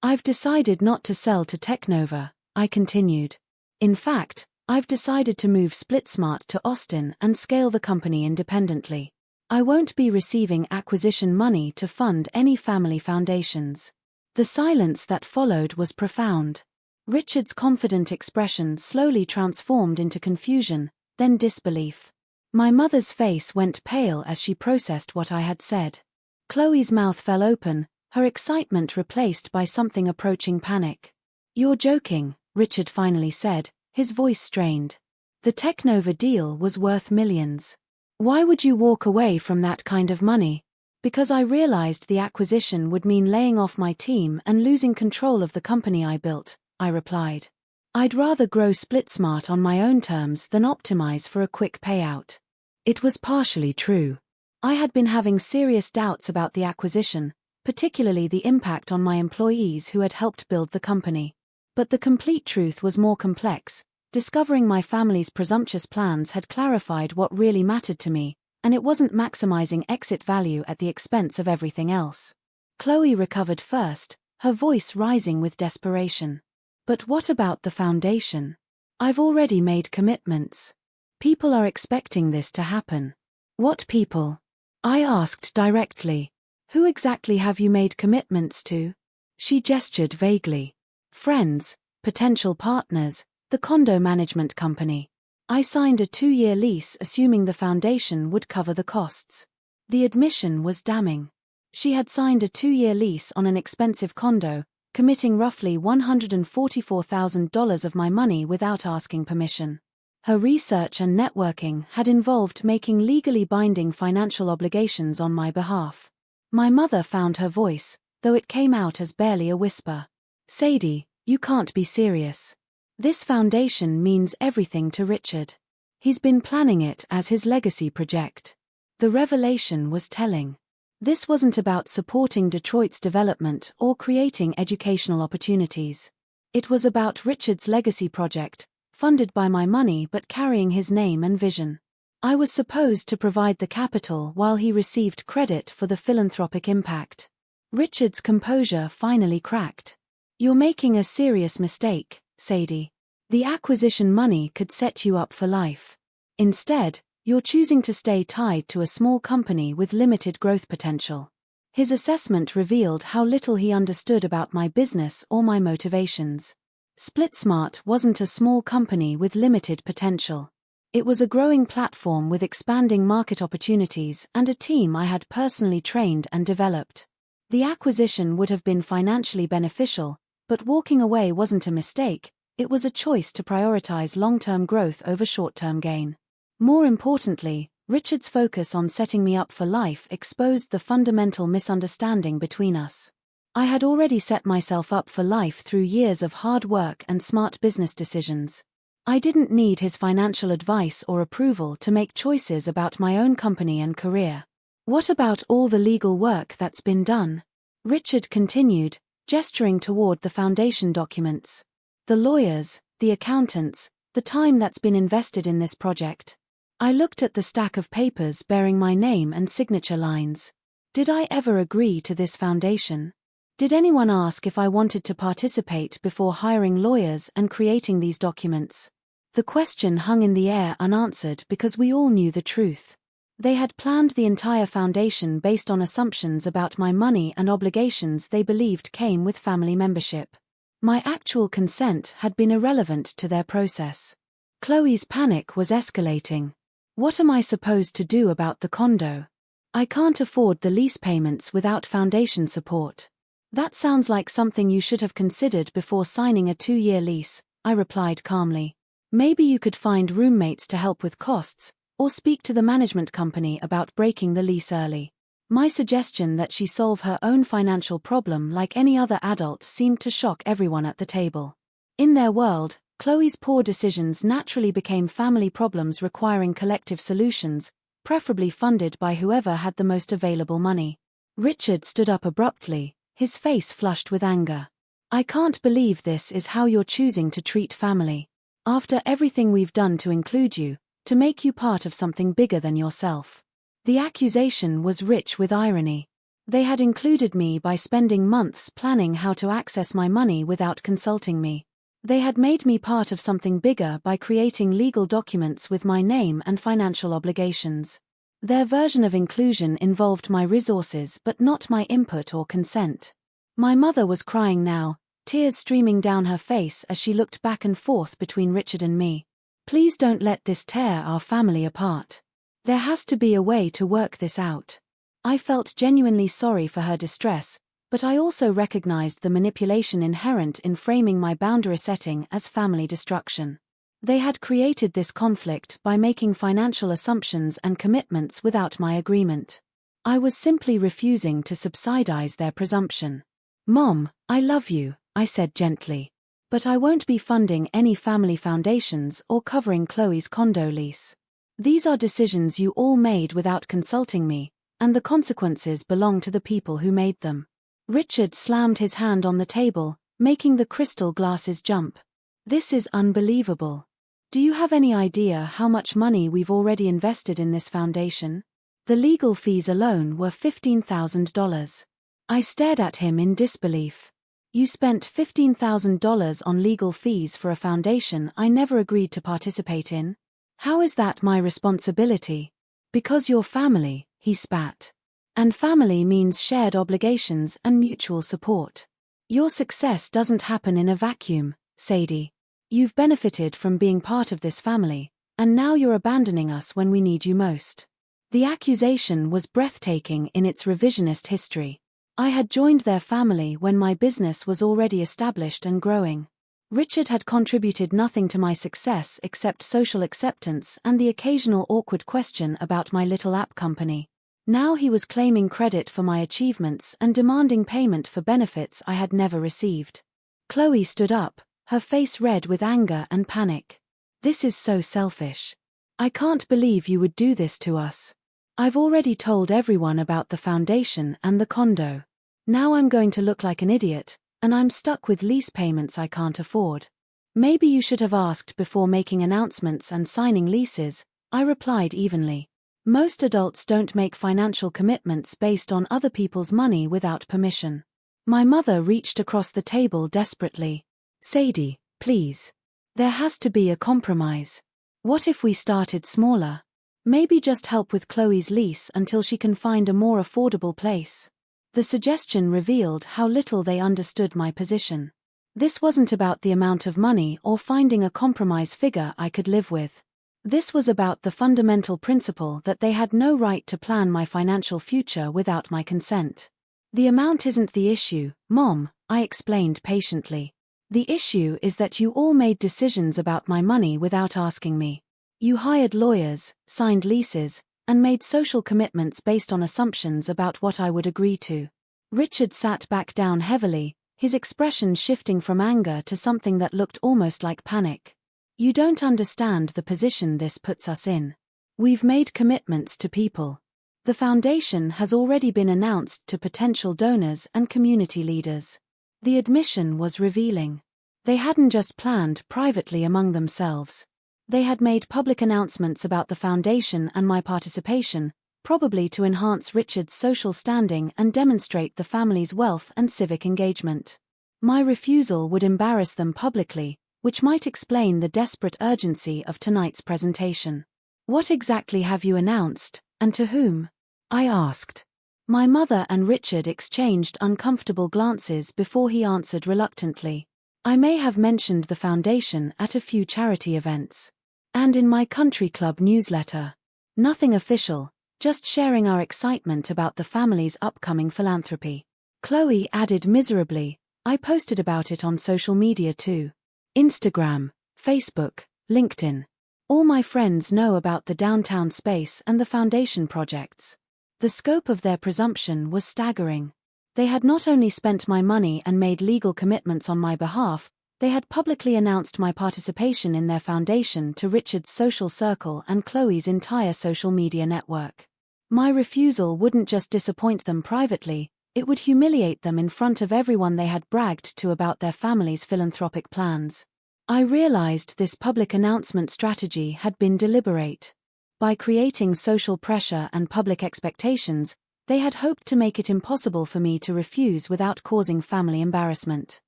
I've decided not to sell to Technova, I continued. In fact, I've decided to move SplitSmart to Austin and scale the company independently. I won't be receiving acquisition money to fund any family foundations. The silence that followed was profound. Richard's confident expression slowly transformed into confusion, then disbelief. My mother's face went pale as she processed what I had said. Chloe's mouth fell open, her excitement replaced by something approaching panic. "You're joking," Richard finally said, his voice strained. "The Technova deal was worth millions. Why would you walk away from that kind of money?" "Because I realized the acquisition would mean laying off my team and losing control of the company I built," I replied. "I'd rather grow SplitSmart on my own terms than optimize for a quick payout." It was partially true. I had been having serious doubts about the acquisition, particularly the impact on my employees who had helped build the company. But the complete truth was more complex. Discovering my family's presumptuous plans had clarified what really mattered to me, and it wasn't maximizing exit value at the expense of everything else. Chloe recovered first, her voice rising with desperation. "But what about the foundation? I've already made commitments." People are expecting this to happen. What people? I asked directly. Who exactly have you made commitments to? She gestured vaguely. Friends, potential partners, the condo management company. I signed a 2-year lease assuming the foundation would cover the costs. The admission was damning. She had signed a 2-year lease on an expensive condo, committing roughly $144,000 of my money without asking permission. Her research and networking had involved making legally binding financial obligations on my behalf. My mother found her voice, though it came out as barely a whisper. Sadie, you can't be serious. This foundation means everything to Richard. He's been planning it as his legacy project. The revelation was telling. This wasn't about supporting Detroit's development or creating educational opportunities. It was about Richard's legacy project, funded by my money but carrying his name and vision. I was supposed to provide the capital while he received credit for the philanthropic impact. Richard's composure finally cracked. You're making a serious mistake, Sadie. The acquisition money could set you up for life. Instead, you're choosing to stay tied to a small company with limited growth potential. His assessment revealed how little he understood about my business or my motivations. SplitSmart wasn't a small company with limited potential. It was a growing platform with expanding market opportunities and a team I had personally trained and developed. The acquisition would have been financially beneficial, but walking away wasn't a mistake, it was a choice to prioritize long-term growth over short-term gain. More importantly, Richard's focus on setting me up for life exposed the fundamental misunderstanding between us. I had already set myself up for life through years of hard work and smart business decisions. I didn't need his financial advice or approval to make choices about my own company and career. What about all the legal work that's been done? Richard continued, gesturing toward the foundation documents. The lawyers, the accountants, the time that's been invested in this project. I looked at the stack of papers bearing my name and signature lines. Did I ever agree to this foundation? Did anyone ask if I wanted to participate before hiring lawyers and creating these documents? The question hung in the air unanswered because we all knew the truth. They had planned the entire foundation based on assumptions about my money and obligations they believed came with family membership. My actual consent had been irrelevant to their process. Chloe's panic was escalating. What am I supposed to do about the condo? I can't afford the lease payments without foundation support. That sounds like something you should have considered before signing a 2-year lease, I replied calmly. Maybe you could find roommates to help with costs, or speak to the management company about breaking the lease early. My suggestion that she solve her own financial problem like any other adult seemed to shock everyone at the table. In their world, Chloe's poor decisions naturally became family problems requiring collective solutions, preferably funded by whoever had the most available money. Richard stood up abruptly, his face flushed with anger. I can't believe this is how you're choosing to treat family. After everything we've done to include you, to make you part of something bigger than yourself. The accusation was rich with irony. They had included me by spending months planning how to access my money without consulting me. They had made me part of something bigger by creating legal documents with my name and financial obligations. Their version of inclusion involved my resources but not my input or consent. My mother was crying now, tears streaming down her face as she looked back and forth between Richard and me. Please don't let this tear our family apart. There has to be a way to work this out. I felt genuinely sorry for her distress, but I also recognized the manipulation inherent in framing my boundary setting as family destruction. They had created this conflict by making financial assumptions and commitments without my agreement. I was simply refusing to subsidize their presumption. Mom, I love you, I said gently. But I won't be funding any family foundations or covering Chloe's condo lease. These are decisions you all made without consulting me, and the consequences belong to the people who made them. Richard slammed his hand on the table, making the crystal glasses jump. This is unbelievable. Do you have any idea how much money we've already invested in this foundation? The legal fees alone were $15,000. I stared at him in disbelief. You spent $15,000 on legal fees for a foundation I never agreed to participate in? How is that my responsibility? Because you're family, he spat. And family means shared obligations and mutual support. Your success doesn't happen in a vacuum, Sadie. You've benefited from being part of this family, and now you're abandoning us when we need you most. The accusation was breathtaking in its revisionist history. I had joined their family when my business was already established and growing. Richard had contributed nothing to my success except social acceptance and the occasional awkward question about my little app company. Now he was claiming credit for my achievements and demanding payment for benefits I had never received. Chloe stood up, her face red with anger and panic. This is so selfish. I can't believe you would do this to us. I've already told everyone about the foundation and the condo. Now I'm going to look like an idiot, and I'm stuck with lease payments I can't afford. Maybe you should have asked before making announcements and signing leases, I replied evenly. Most adults don't make financial commitments based on other people's money without permission. My mother reached across the table desperately. Sadie, please. There has to be a compromise. What if we started smaller? Maybe just help with Chloe's lease until she can find a more affordable place. The suggestion revealed how little they understood my position. This wasn't about the amount of money or finding a compromise figure I could live with. This was about the fundamental principle that they had no right to plan my financial future without my consent. The amount isn't the issue, Mom, I explained patiently. The issue is that you all made decisions about my money without asking me. You hired lawyers, signed leases, and made social commitments based on assumptions about what I would agree to. Richard sat back down heavily, his expression shifting from anger to something that looked almost like panic. You don't understand the position this puts us in. We've made commitments to people. The foundation has already been announced to potential donors and community leaders. The admission was revealing. They hadn't just planned privately among themselves. They had made public announcements about the foundation and my participation, probably to enhance Richard's social standing and demonstrate the family's wealth and civic engagement. My refusal would embarrass them publicly, which might explain the desperate urgency of tonight's presentation. What exactly have you announced, and to whom? I asked. My mother and Richard exchanged uncomfortable glances before he answered reluctantly. I may have mentioned the foundation at a few charity events. And in my country club newsletter. Nothing official, just sharing our excitement about the family's upcoming philanthropy. Chloe added miserably, I posted about it on social media too. Instagram, Facebook, LinkedIn. All my friends know about the downtown space and the foundation projects. The scope of their presumption was staggering. They had not only spent my money and made legal commitments on my behalf, they had publicly announced my participation in their foundation to Richard's social circle and Chloe's entire social media network. My refusal wouldn't just disappoint them privately, it would humiliate them in front of everyone they had bragged to about their family's philanthropic plans. I realized this public announcement strategy had been deliberate. By creating social pressure and public expectations, they had hoped to make it impossible for me to refuse without causing family embarrassment.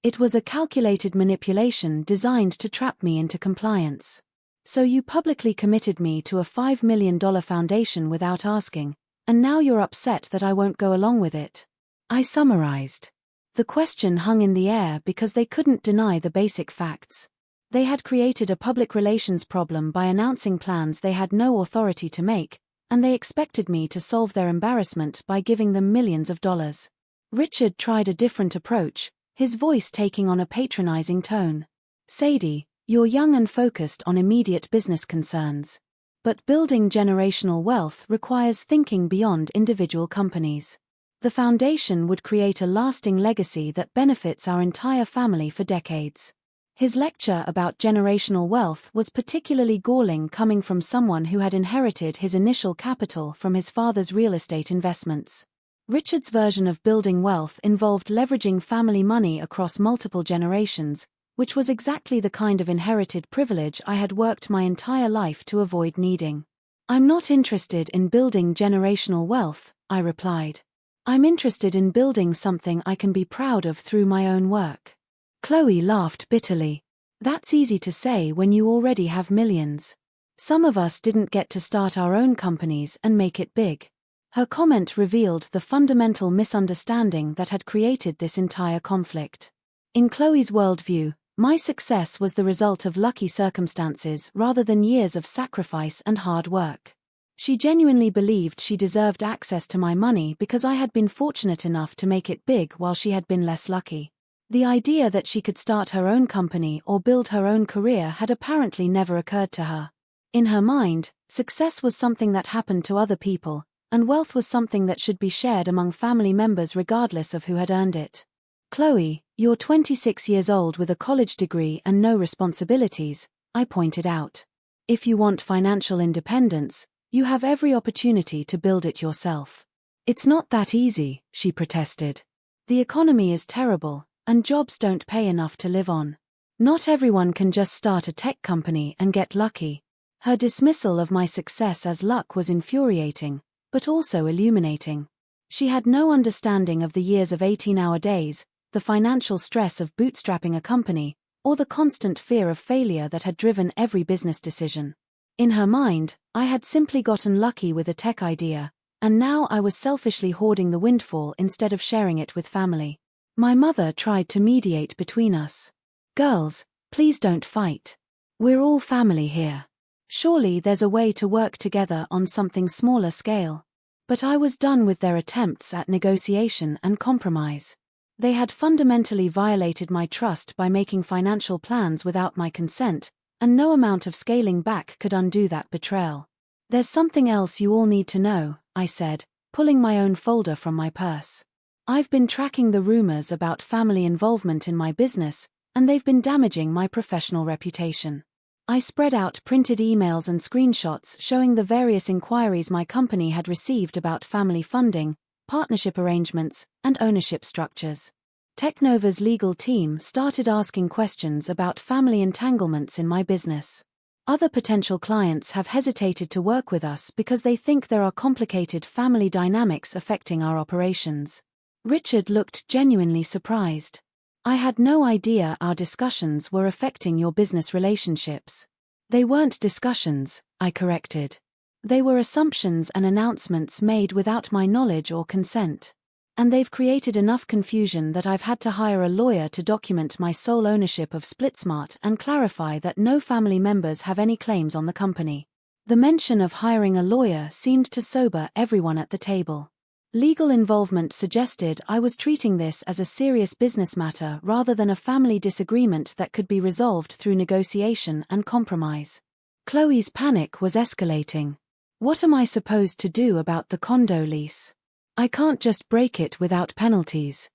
It was a calculated manipulation designed to trap me into compliance. So you publicly committed me to a $5 million foundation without asking, and now you're upset that I won't go along with it. I summarized. The question hung in the air because they couldn't deny the basic facts. They had created a public relations problem by announcing plans they had no authority to make, and they expected me to solve their embarrassment by giving them millions of dollars. Richard tried a different approach, his voice taking on a patronizing tone. Sadie, you're young and focused on immediate business concerns. But building generational wealth requires thinking beyond individual companies. The foundation would create a lasting legacy that benefits our entire family for decades. His lecture about generational wealth was particularly galling coming from someone who had inherited his initial capital from his father's real estate investments. Richard's version of building wealth involved leveraging family money across multiple generations, which was exactly the kind of inherited privilege I had worked my entire life to avoid needing. I'm not interested in building generational wealth, I replied. I'm interested in building something I can be proud of through my own work. Chloe laughed bitterly. That's easy to say when you already have millions. Some of us didn't get to start our own companies and make it big. Her comment revealed the fundamental misunderstanding that had created this entire conflict. In Chloe's worldview, my success was the result of lucky circumstances rather than years of sacrifice and hard work. She genuinely believed she deserved access to my money because I had been fortunate enough to make it big while she had been less lucky. The idea that she could start her own company or build her own career had apparently never occurred to her. In her mind, success was something that happened to other people, and wealth was something that should be shared among family members regardless of who had earned it. Chloe, you're 26 years old with a college degree and no responsibilities, I pointed out. If you want financial independence, you have every opportunity to build it yourself. It's not that easy, she protested. The economy is terrible, and jobs don't pay enough to live on. Not everyone can just start a tech company and get lucky. Her dismissal of my success as luck was infuriating, but also illuminating. She had no understanding of the years of 18-hour days, the financial stress of bootstrapping a company, or the constant fear of failure that had driven every business decision. In her mind, I had simply gotten lucky with a tech idea, and now I was selfishly hoarding the windfall instead of sharing it with family. My mother tried to mediate between us. Girls, please don't fight. We're all family here. Surely there's a way to work together on something smaller scale. But I was done with their attempts at negotiation and compromise. They had fundamentally violated my trust by making financial plans without my consent, and no amount of scaling back could undo that betrayal. There's something else you all need to know, I said, pulling my own folder from my purse. I've been tracking the rumors about family involvement in my business, and they've been damaging my professional reputation. I spread out printed emails and screenshots showing the various inquiries my company had received about family funding, partnership arrangements, and ownership structures. Technova's legal team started asking questions about family entanglements in my business. Other potential clients have hesitated to work with us because they think there are complicated family dynamics affecting our operations. Richard looked genuinely surprised. I had no idea our discussions were affecting your business relationships. They weren't discussions, I corrected. They were assumptions and announcements made without my knowledge or consent. And they've created enough confusion that I've had to hire a lawyer to document my sole ownership of SplitSmart and clarify that no family members have any claims on the company. The mention of hiring a lawyer seemed to sober everyone at the table. Legal involvement suggested I was treating this as a serious business matter rather than a family disagreement that could be resolved through negotiation and compromise. Chloe's panic was escalating. What am I supposed to do about the condo lease? I can't just break it without penalties.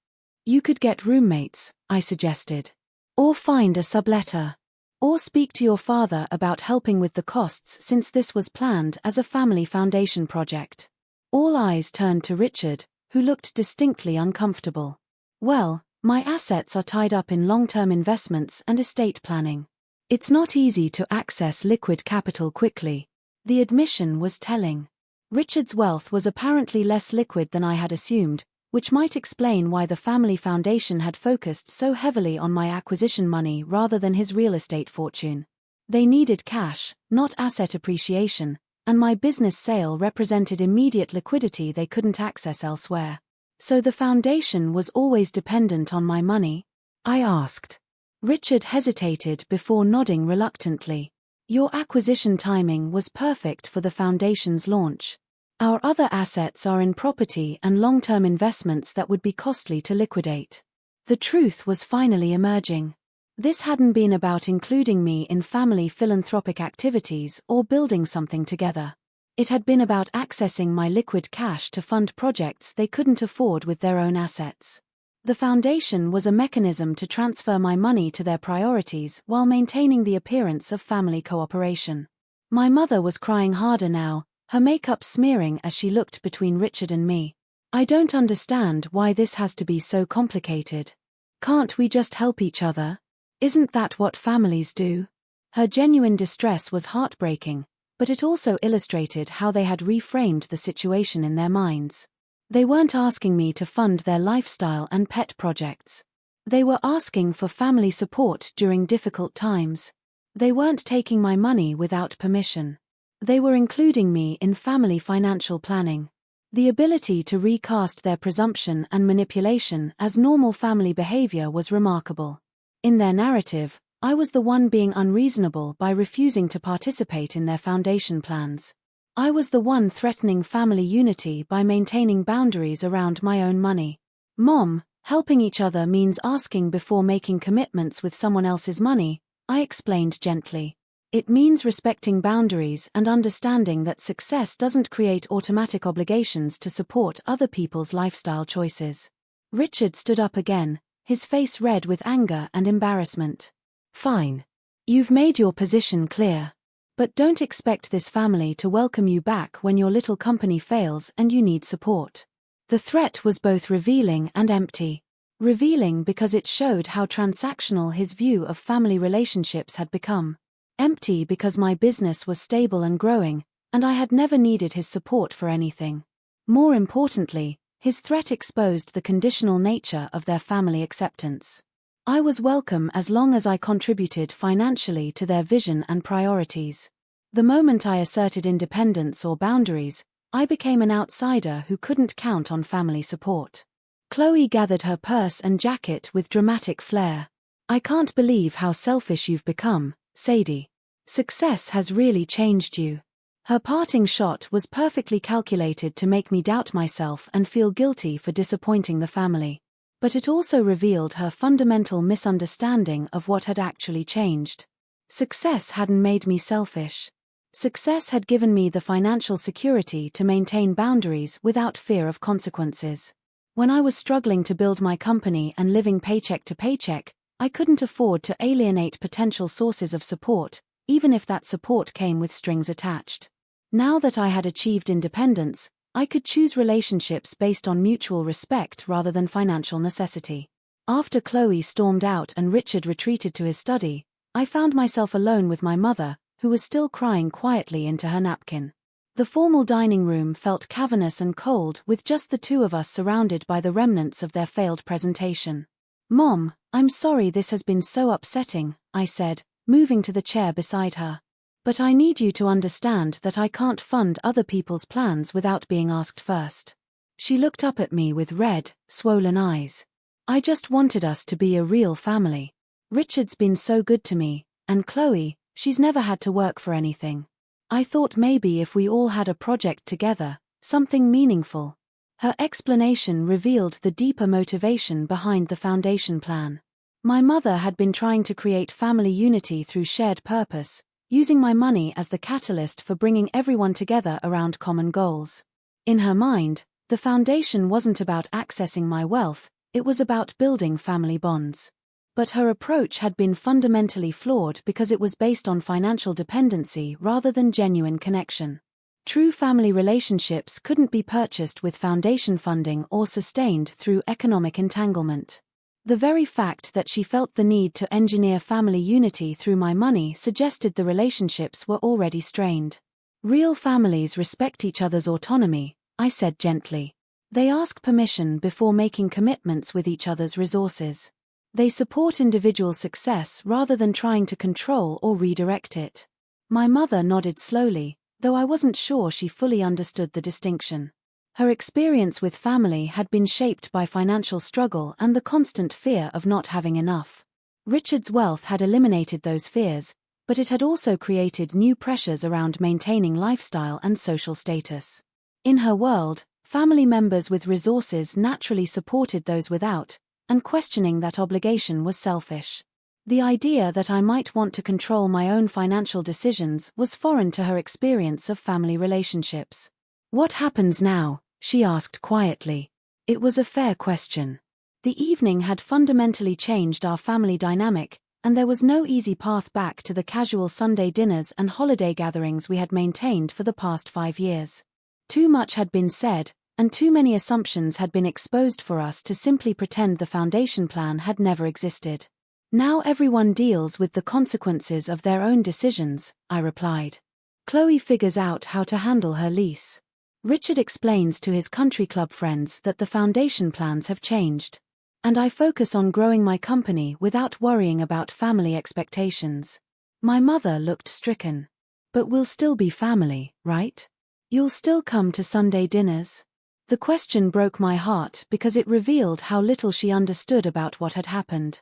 You could get roommates, I suggested. Or find a subletter. Or speak to your father about helping with the costs since this was planned as a family foundation project. All eyes turned to Richard, who looked distinctly uncomfortable. Well, my assets are tied up in long-term investments and estate planning. It's not easy to access liquid capital quickly. The admission was telling. Richard's wealth was apparently less liquid than I had assumed, which might explain why the family foundation had focused so heavily on my acquisition money rather than his real estate fortune. They needed cash, not asset appreciation, and my business sale represented immediate liquidity they couldn't access elsewhere. So the foundation was always dependent on my money? I asked. Richard hesitated before nodding reluctantly. Your acquisition timing was perfect for the foundation's launch. Our other assets are in property and long-term investments that would be costly to liquidate. The truth was finally emerging. This hadn't been about including me in family philanthropic activities or building something together. It had been about accessing my liquid cash to fund projects they couldn't afford with their own assets. The foundation was a mechanism to transfer my money to their priorities while maintaining the appearance of family cooperation. My mother was crying harder now, her makeup smearing as she looked between Richard and me. I don't understand why this has to be so complicated. Can't we just help each other? Isn't that what families do? Her genuine distress was heartbreaking, but it also illustrated how they had reframed the situation in their minds. They weren't asking me to fund their lifestyle and pet projects. They were asking for family support during difficult times. They weren't taking my money without permission. They were including me in family financial planning. The ability to recast their presumption and manipulation as normal family behavior was remarkable. In their narrative, I was the one being unreasonable by refusing to participate in their foundation plans. I was the one threatening family unity by maintaining boundaries around my own money. Mom, helping each other means asking before making commitments with someone else's money, I explained gently. It means respecting boundaries and understanding that success doesn't create automatic obligations to support other people's lifestyle choices. Richard stood up again, his face red with anger and embarrassment. Fine. You've made your position clear. But don't expect this family to welcome you back when your little company fails and you need support. The threat was both revealing and empty. Revealing because it showed how transactional his view of family relationships had become. Empty because my business was stable and growing, and I had never needed his support for anything. More importantly, his threat exposed the conditional nature of their family acceptance. I was welcome as long as I contributed financially to their vision and priorities. The moment I asserted independence or boundaries, I became an outsider who couldn't count on family support. Chloe gathered her purse and jacket with dramatic flair. I can't believe how selfish you've become, Sadie. Success has really changed you. Her parting shot was perfectly calculated to make me doubt myself and feel guilty for disappointing the family. But it also revealed her fundamental misunderstanding of what had actually changed. Success hadn't made me selfish. Success had given me the financial security to maintain boundaries without fear of consequences. When I was struggling to build my company and living paycheck to paycheck, I couldn't afford to alienate potential sources of support, even if that support came with strings attached. Now that I had achieved independence, I could choose relationships based on mutual respect rather than financial necessity. After Chloe stormed out and Richard retreated to his study, I found myself alone with my mother, who was still crying quietly into her napkin. The formal dining room felt cavernous and cold with just the two of us surrounded by the remnants of their failed presentation. Mom, I'm sorry this has been so upsetting, I said, moving to the chair beside her. But I need you to understand that I can't fund other people's plans without being asked first. She looked up at me with red, swollen eyes. I just wanted us to be a real family. Richard's been so good to me, and Chloe, she's never had to work for anything. I thought maybe if we all had a project together, something meaningful. Her explanation revealed the deeper motivation behind the foundation plan. My mother had been trying to create family unity through shared purpose, using my money as the catalyst for bringing everyone together around common goals. In her mind, the foundation wasn't about accessing my wealth, it was about building family bonds. But her approach had been fundamentally flawed because it was based on financial dependency rather than genuine connection. True family relationships couldn't be purchased with foundation funding or sustained through economic entanglement. The very fact that she felt the need to engineer family unity through my money suggested the relationships were already strained. Real families respect each other's autonomy, I said gently. They ask permission before making commitments with each other's resources. They support individual success rather than trying to control or redirect it. My mother nodded slowly, though I wasn't sure she fully understood the distinction. Her experience with family had been shaped by financial struggle and the constant fear of not having enough. Richard's wealth had eliminated those fears, but it had also created new pressures around maintaining lifestyle and social status. In her world, family members with resources naturally supported those without, and questioning that obligation was selfish. The idea that I might want to control my own financial decisions was foreign to her experience of family relationships. "What happens now?" she asked quietly. It was a fair question. The evening had fundamentally changed our family dynamic, and there was no easy path back to the casual Sunday dinners and holiday gatherings we had maintained for the past 5 years. Too much had been said, and too many assumptions had been exposed for us to simply pretend the foundation plan had never existed. "Now everyone deals with the consequences of their own decisions," I replied. "Chloe figures out how to handle her lease. Richard explains to his country club friends that the foundation plans have changed. And I focus on growing my company without worrying about family expectations. My mother looked stricken. But we'll still be family, right? You'll still come to Sunday dinners? The question broke my heart because it revealed how little she understood about what had happened.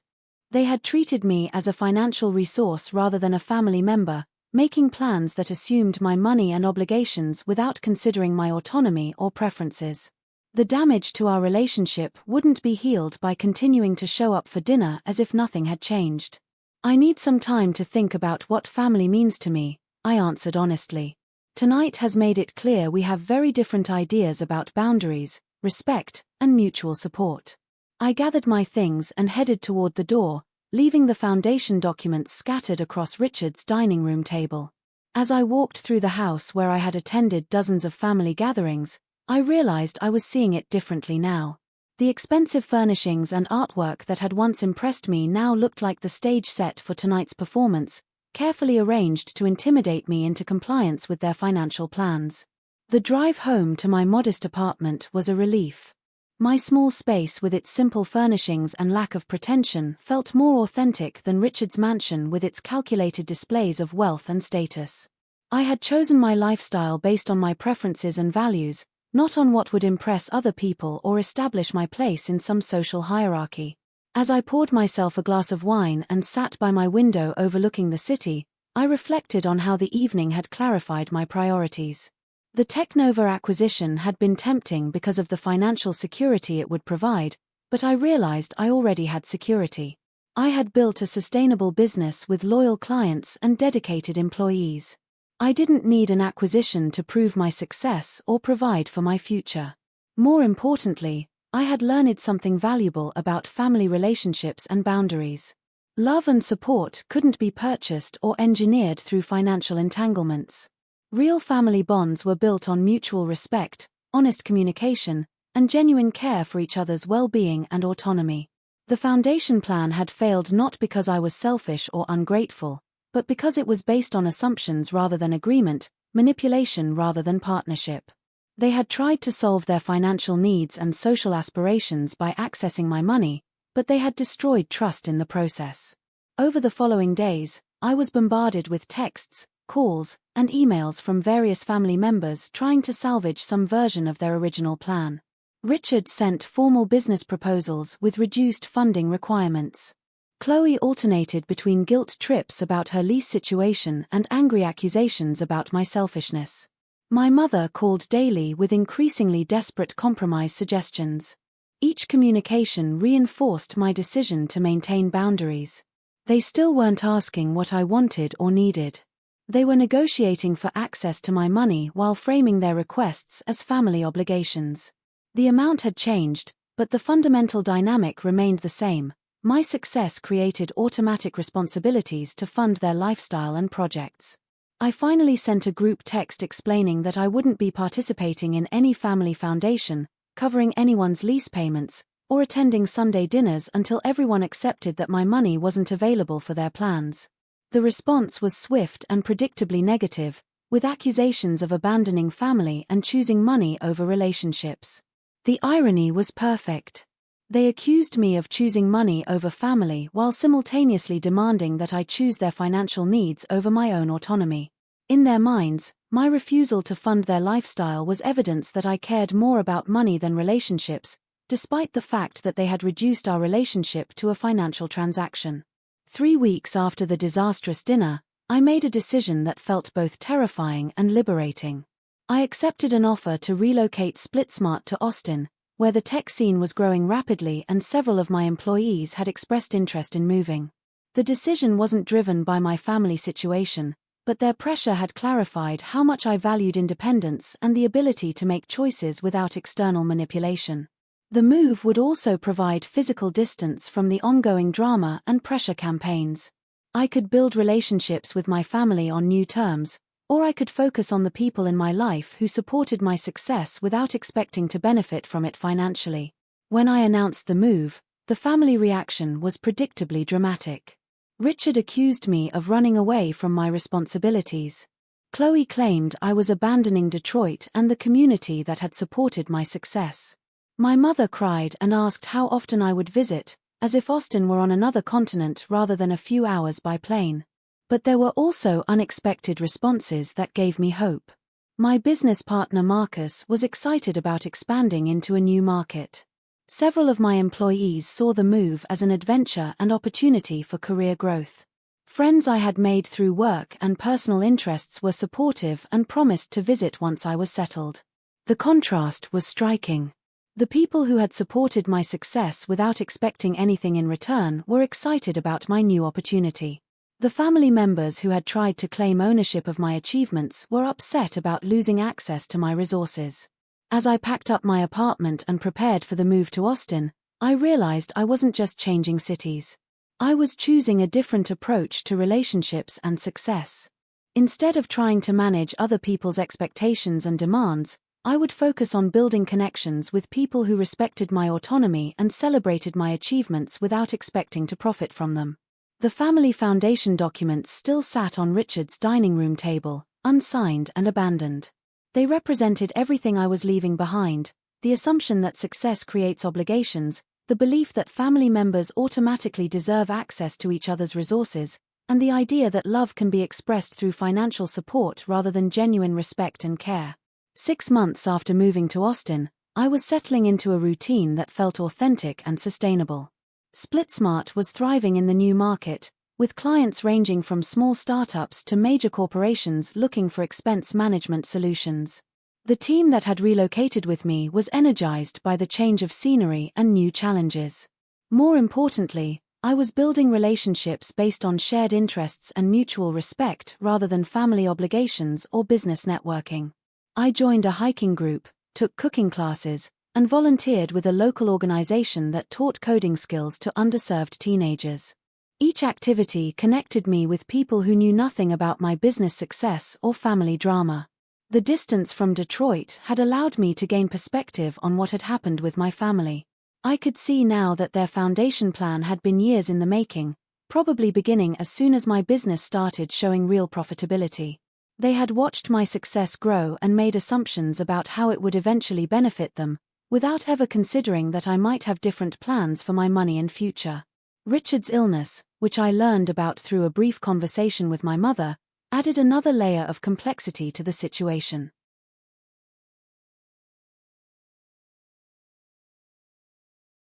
They had treated me as a financial resource rather than a family member, making plans that assumed my money and obligations without considering my autonomy or preferences. The damage to our relationship wouldn't be healed by continuing to show up for dinner as if nothing had changed. I need some time to think about what family means to me, I answered honestly. Tonight has made it clear we have very different ideas about boundaries, respect, and mutual support. I gathered my things and headed toward the door, leaving the foundation documents scattered across Richard's dining room table. As I walked through the house where I had attended dozens of family gatherings, I realized I was seeing it differently now. The expensive furnishings and artwork that had once impressed me now looked like the stage set for tonight's performance, carefully arranged to intimidate me into compliance with their financial plans. The drive home to my modest apartment was a relief. My small space with its simple furnishings and lack of pretension felt more authentic than Richard's mansion with its calculated displays of wealth and status. I had chosen my lifestyle based on my preferences and values, not on what would impress other people or establish my place in some social hierarchy. As I poured myself a glass of wine and sat by my window overlooking the city, I reflected on how the evening had clarified my priorities. The Technova acquisition had been tempting because of the financial security it would provide, but I realized I already had security. I had built a sustainable business with loyal clients and dedicated employees. I didn't need an acquisition to prove my success or provide for my future. More importantly, I had learned something valuable about family relationships and boundaries. Love and support couldn't be purchased or engineered through financial entanglements. Real family bonds were built on mutual respect, honest communication, and genuine care for each other's well-being and autonomy. The foundation plan had failed not because I was selfish or ungrateful, but because it was based on assumptions rather than agreement, manipulation rather than partnership. They had tried to solve their financial needs and social aspirations by accessing my money, but they had destroyed trust in the process. Over the following days, I was bombarded with texts, calls, and emails from various family members trying to salvage some version of their original plan. Richard sent formal business proposals with reduced funding requirements. Chloe alternated between guilt trips about her lease situation and angry accusations about my selfishness. My mother called daily with increasingly desperate compromise suggestions. Each communication reinforced my decision to maintain boundaries. They still weren't asking what I wanted or needed. They were negotiating for access to my money while framing their requests as family obligations. The amount had changed, but the fundamental dynamic remained the same. My success created automatic responsibilities to fund their lifestyle and projects. I finally sent a group text explaining that I wouldn't be participating in any family foundation, covering anyone's lease payments, or attending Sunday dinners until everyone accepted that my money wasn't available for their plans. The response was swift and predictably negative, with accusations of abandoning family and choosing money over relationships. The irony was perfect. They accused me of choosing money over family while simultaneously demanding that I choose their financial needs over my own autonomy. In their minds, my refusal to fund their lifestyle was evidence that I cared more about money than relationships, despite the fact that they had reduced our relationship to a financial transaction. 3 weeks after the disastrous dinner, I made a decision that felt both terrifying and liberating. I accepted an offer to relocate SplitSmart to Austin, where the tech scene was growing rapidly and several of my employees had expressed interest in moving. The decision wasn't driven by my family situation, but their pressure had clarified how much I valued independence and the ability to make choices without external manipulation. The move would also provide physical distance from the ongoing drama and pressure campaigns. I could build relationships with my family on new terms, or I could focus on the people in my life who supported my success without expecting to benefit from it financially. When I announced the move, the family reaction was predictably dramatic. Richard accused me of running away from my responsibilities. Chloe claimed I was abandoning Detroit and the community that had supported my success. My mother cried and asked how often I would visit, as if Austin were on another continent rather than a few hours by plane. But there were also unexpected responses that gave me hope. My business partner Marcus was excited about expanding into a new market. Several of my employees saw the move as an adventure and opportunity for career growth. Friends I had made through work and personal interests were supportive and promised to visit once I was settled. The contrast was striking. The people who had supported my success without expecting anything in return were excited about my new opportunity. The family members who had tried to claim ownership of my achievements were upset about losing access to my resources. As I packed up my apartment and prepared for the move to Austin, I realized I wasn't just changing cities. I was choosing a different approach to relationships and success. Instead of trying to manage other people's expectations and demands, I would focus on building connections with people who respected my autonomy and celebrated my achievements without expecting to profit from them. The family foundation documents still sat on Richard's dining room table, unsigned and abandoned. They represented everything I was leaving behind: the assumption that success creates obligations, the belief that family members automatically deserve access to each other's resources, and the idea that love can be expressed through financial support rather than genuine respect and care. 6 months after moving to Austin, I was settling into a routine that felt authentic and sustainable. SplitSmart was thriving in the new market, with clients ranging from small startups to major corporations looking for expense management solutions. The team that had relocated with me was energized by the change of scenery and new challenges. More importantly, I was building relationships based on shared interests and mutual respect rather than family obligations or business networking. I joined a hiking group, took cooking classes, and volunteered with a local organization that taught coding skills to underserved teenagers. Each activity connected me with people who knew nothing about my business success or family drama. The distance from Detroit had allowed me to gain perspective on what had happened with my family. I could see now that their foundation plan had been years in the making, probably beginning as soon as my business started showing real profitability. They had watched my success grow and made assumptions about how it would eventually benefit them, without ever considering that I might have different plans for my money and future. Richard's illness, which I learned about through a brief conversation with my mother, added another layer of complexity to the situation.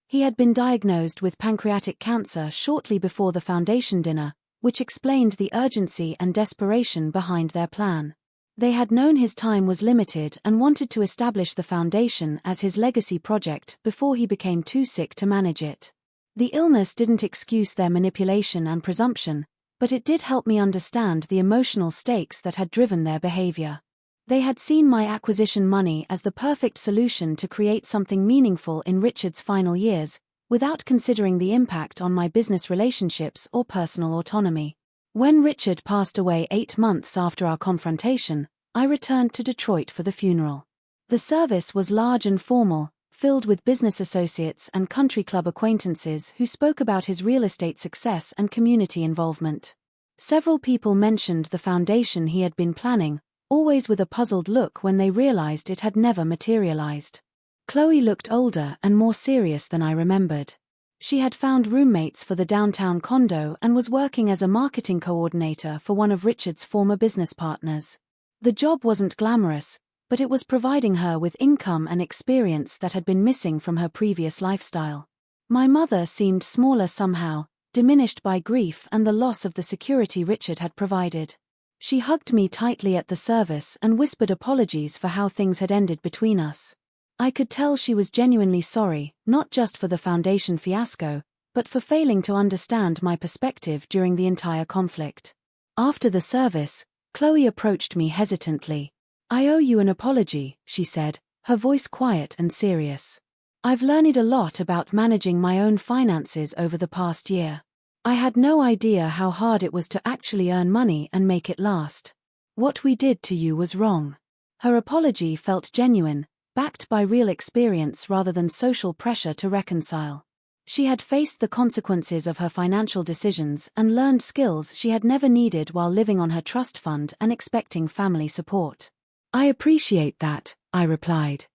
He had been diagnosed with pancreatic cancer shortly before the foundation dinner, which explained the urgency and desperation behind their plan. They had known his time was limited and wanted to establish the foundation as his legacy project before he became too sick to manage it. The illness didn't excuse their manipulation and presumption, but it did help me understand the emotional stakes that had driven their behavior. They had seen my acquisition money as the perfect solution to create something meaningful in Richard's final years, without considering the impact on my business relationships or personal autonomy. When Richard passed away 8 months after our confrontation, I returned to Detroit for the funeral. The service was large and formal, filled with business associates and country club acquaintances who spoke about his real estate success and community involvement. Several people mentioned the foundation he had been planning, always with a puzzled look when they realized it had never materialized. Chloe looked older and more serious than I remembered. She had found roommates for the downtown condo and was working as a marketing coordinator for one of Richard's former business partners. The job wasn't glamorous, but it was providing her with income and experience that had been missing from her previous lifestyle. My mother seemed smaller somehow, diminished by grief and the loss of the security Richard had provided. She hugged me tightly at the service and whispered apologies for how things had ended between us. I could tell she was genuinely sorry, not just for the foundation fiasco, but for failing to understand my perspective during the entire conflict. After the service, Chloe approached me hesitantly. "I owe you an apology," she said, her voice quiet and serious. "I've learned a lot about managing my own finances over the past year. I had no idea how hard it was to actually earn money and make it last. What we did to you was wrong." Her apology felt genuine, backed by real experience rather than social pressure to reconcile. She had faced the consequences of her financial decisions and learned skills she had never needed while living on her trust fund and expecting family support. "I appreciate that," I replied.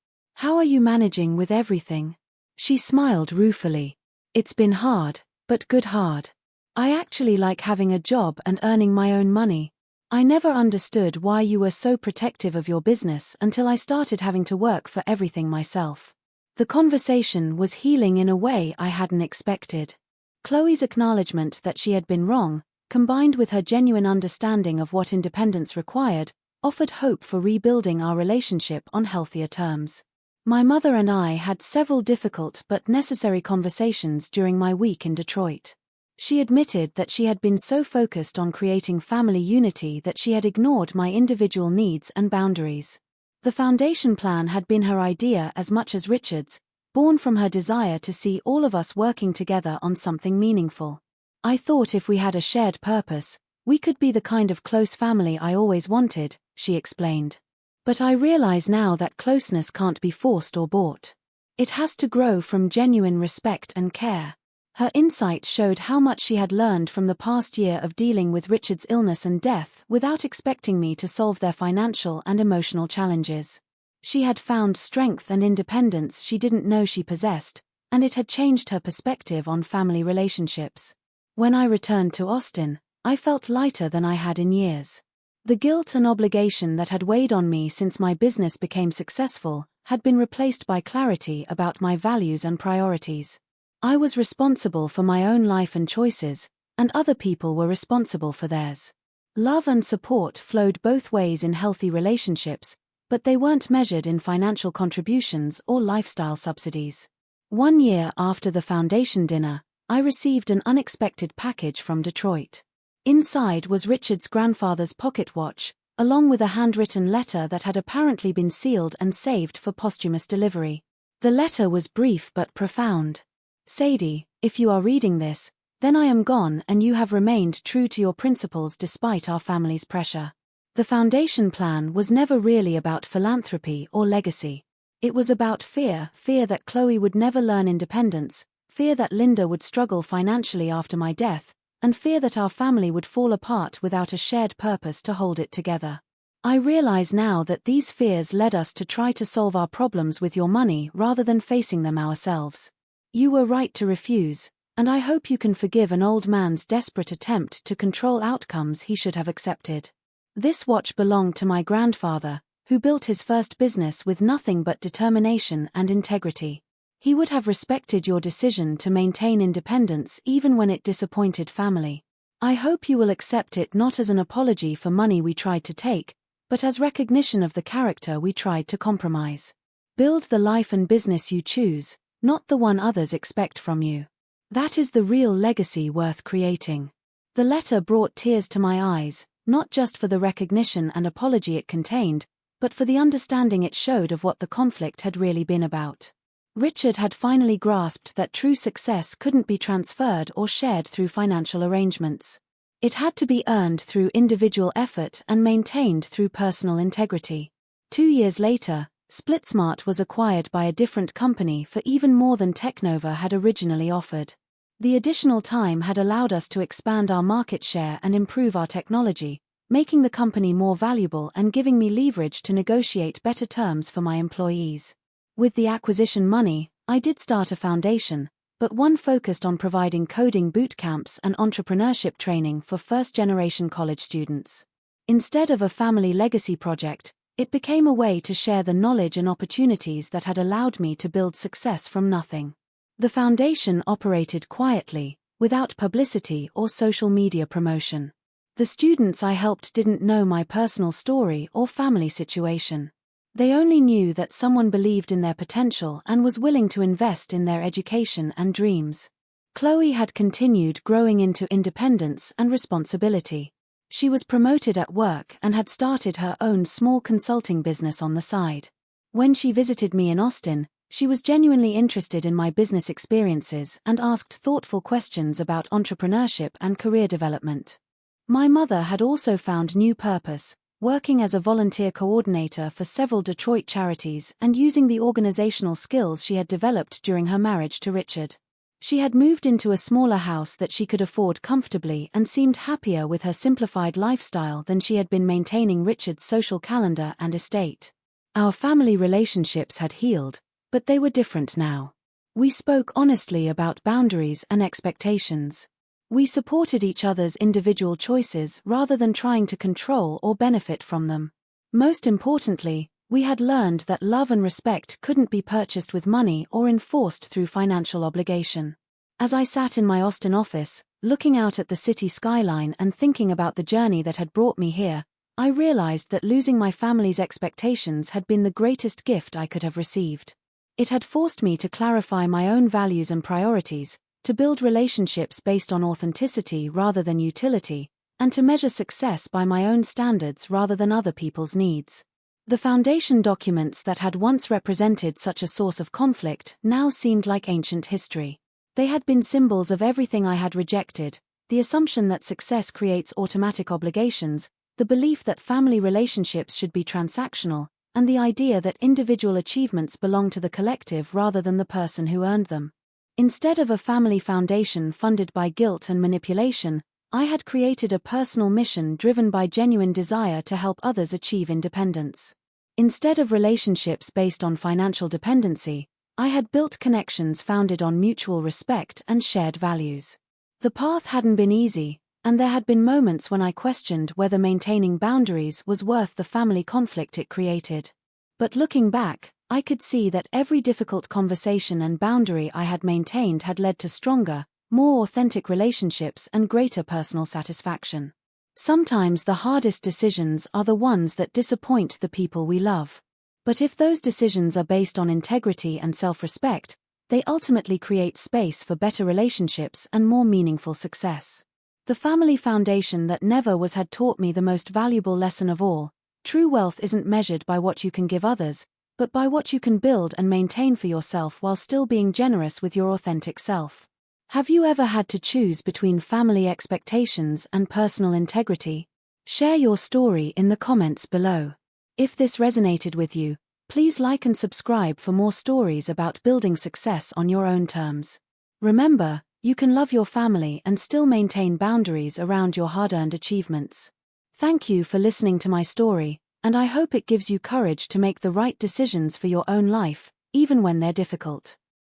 "How are you managing with everything?" She smiled ruefully. "It's been hard, but good hard. I actually like having a job and earning my own money. I never understood why you were so protective of your business until I started having to work for everything myself. The conversation was healing in a way I hadn't expected. Chloe's acknowledgement that she had been wrong, combined with her genuine understanding of what independence required, offered hope for rebuilding our relationship on healthier terms. My mother and I had several difficult but necessary conversations during my week in Detroit. She admitted that she had been so focused on creating family unity that she had ignored my individual needs and boundaries. The foundation plan had been her idea as much as Richard's, born from her desire to see all of us working together on something meaningful. I thought if we had a shared purpose, we could be the kind of close family I always wanted, she explained. But I realize now that closeness can't be forced or bought. It has to grow from genuine respect and care. Her insight showed how much she had learned from the past year of dealing with Richard's illness and death without expecting me to solve their financial and emotional challenges. She had found strength and independence she didn't know she possessed, and it had changed her perspective on family relationships. When I returned to Austin, I felt lighter than I had in years. The guilt and obligation that had weighed on me since my business became successful had been replaced by clarity about my values and priorities. I was responsible for my own life and choices, and other people were responsible for theirs. Love and support flowed both ways in healthy relationships, but they weren't measured in financial contributions or lifestyle subsidies. 1 year after the foundation dinner, I received an unexpected package from Detroit. Inside was Richard's grandfather's pocket watch, along with a handwritten letter that had apparently been sealed and saved for posthumous delivery. The letter was brief but profound. Sadie, if you are reading this, then I am gone and you have remained true to your principles despite our family's pressure. The foundation plan was never really about philanthropy or legacy. It was about fear that Chloe would never learn independence, fear that Linda would struggle financially after my death, and fear that our family would fall apart without a shared purpose to hold it together. I realize now that these fears led us to try to solve our problems with your money rather than facing them ourselves. You were right to refuse, and I hope you can forgive an old man's desperate attempt to control outcomes he should have accepted. This watch belonged to my grandfather, who built his first business with nothing but determination and integrity. He would have respected your decision to maintain independence even when it disappointed family. I hope you will accept it not as an apology for money we tried to take, but as recognition of the character we tried to compromise. Build the life and business you choose, not the one others expect from you. That is the real legacy worth creating. The letter brought tears to my eyes, not just for the recognition and apology it contained, but for the understanding it showed of what the conflict had really been about. Richard had finally grasped that true success couldn't be transferred or shared through financial arrangements. It had to be earned through individual effort and maintained through personal integrity. 2 years later, SplitSmart was acquired by a different company for even more than Technova had originally offered. The additional time had allowed us to expand our market share and improve our technology, making the company more valuable and giving me leverage to negotiate better terms for my employees. With the acquisition money, I did start a foundation, but one focused on providing coding boot camps and entrepreneurship training for first-generation college students. Instead of a family legacy project, it became a way to share the knowledge and opportunities that had allowed me to build success from nothing. The foundation operated quietly, without publicity or social media promotion. The students I helped didn't know my personal story or family situation. They only knew that someone believed in their potential and was willing to invest in their education and dreams. Chloe had continued growing into independence and responsibility. She was promoted at work and had started her own small consulting business on the side. When she visited me in Austin, she was genuinely interested in my business experiences and asked thoughtful questions about entrepreneurship and career development. My mother had also found new purpose, working as a volunteer coordinator for several Detroit charities and using the organizational skills she had developed during her marriage to Richard. She had moved into a smaller house that she could afford comfortably and seemed happier with her simplified lifestyle than she had been maintaining Richard's social calendar and estate. Our family relationships had healed, but they were different now. We spoke honestly about boundaries and expectations. We supported each other's individual choices rather than trying to control or benefit from them. Most importantly, we had learned that love and respect couldn't be purchased with money or enforced through financial obligation. As I sat in my Austin office, looking out at the city skyline and thinking about the journey that had brought me here, I realized that losing my family's expectations had been the greatest gift I could have received. It had forced me to clarify my own values and priorities, to build relationships based on authenticity rather than utility, and to measure success by my own standards rather than other people's needs. The foundation documents that had once represented such a source of conflict now seemed like ancient history. They had been symbols of everything I had rejected: the assumption that success creates automatic obligations, the belief that family relationships should be transactional, and the idea that individual achievements belong to the collective rather than the person who earned them. Instead of a family foundation funded by guilt and manipulation, I had created a personal mission driven by genuine desire to help others achieve independence. Instead of relationships based on financial dependency, I had built connections founded on mutual respect and shared values. The path hadn't been easy, and there had been moments when I questioned whether maintaining boundaries was worth the family conflict it created. But looking back, I could see that every difficult conversation and boundary I had maintained had led to stronger, more authentic relationships and greater personal satisfaction. Sometimes the hardest decisions are the ones that disappoint the people we love. But if those decisions are based on integrity and self-respect, they ultimately create space for better relationships and more meaningful success. The family foundation that never was had taught me the most valuable lesson of all: true wealth isn't measured by what you can give others, but by what you can build and maintain for yourself while still being generous with your authentic self. Have you ever had to choose between family expectations and personal integrity? Share your story in the comments below. If this resonated with you, please like and subscribe for more stories about building success on your own terms. Remember, you can love your family and still maintain boundaries around your hard-earned achievements. Thank you for listening to my story, and I hope it gives you courage to make the right decisions for your own life, even when they're difficult.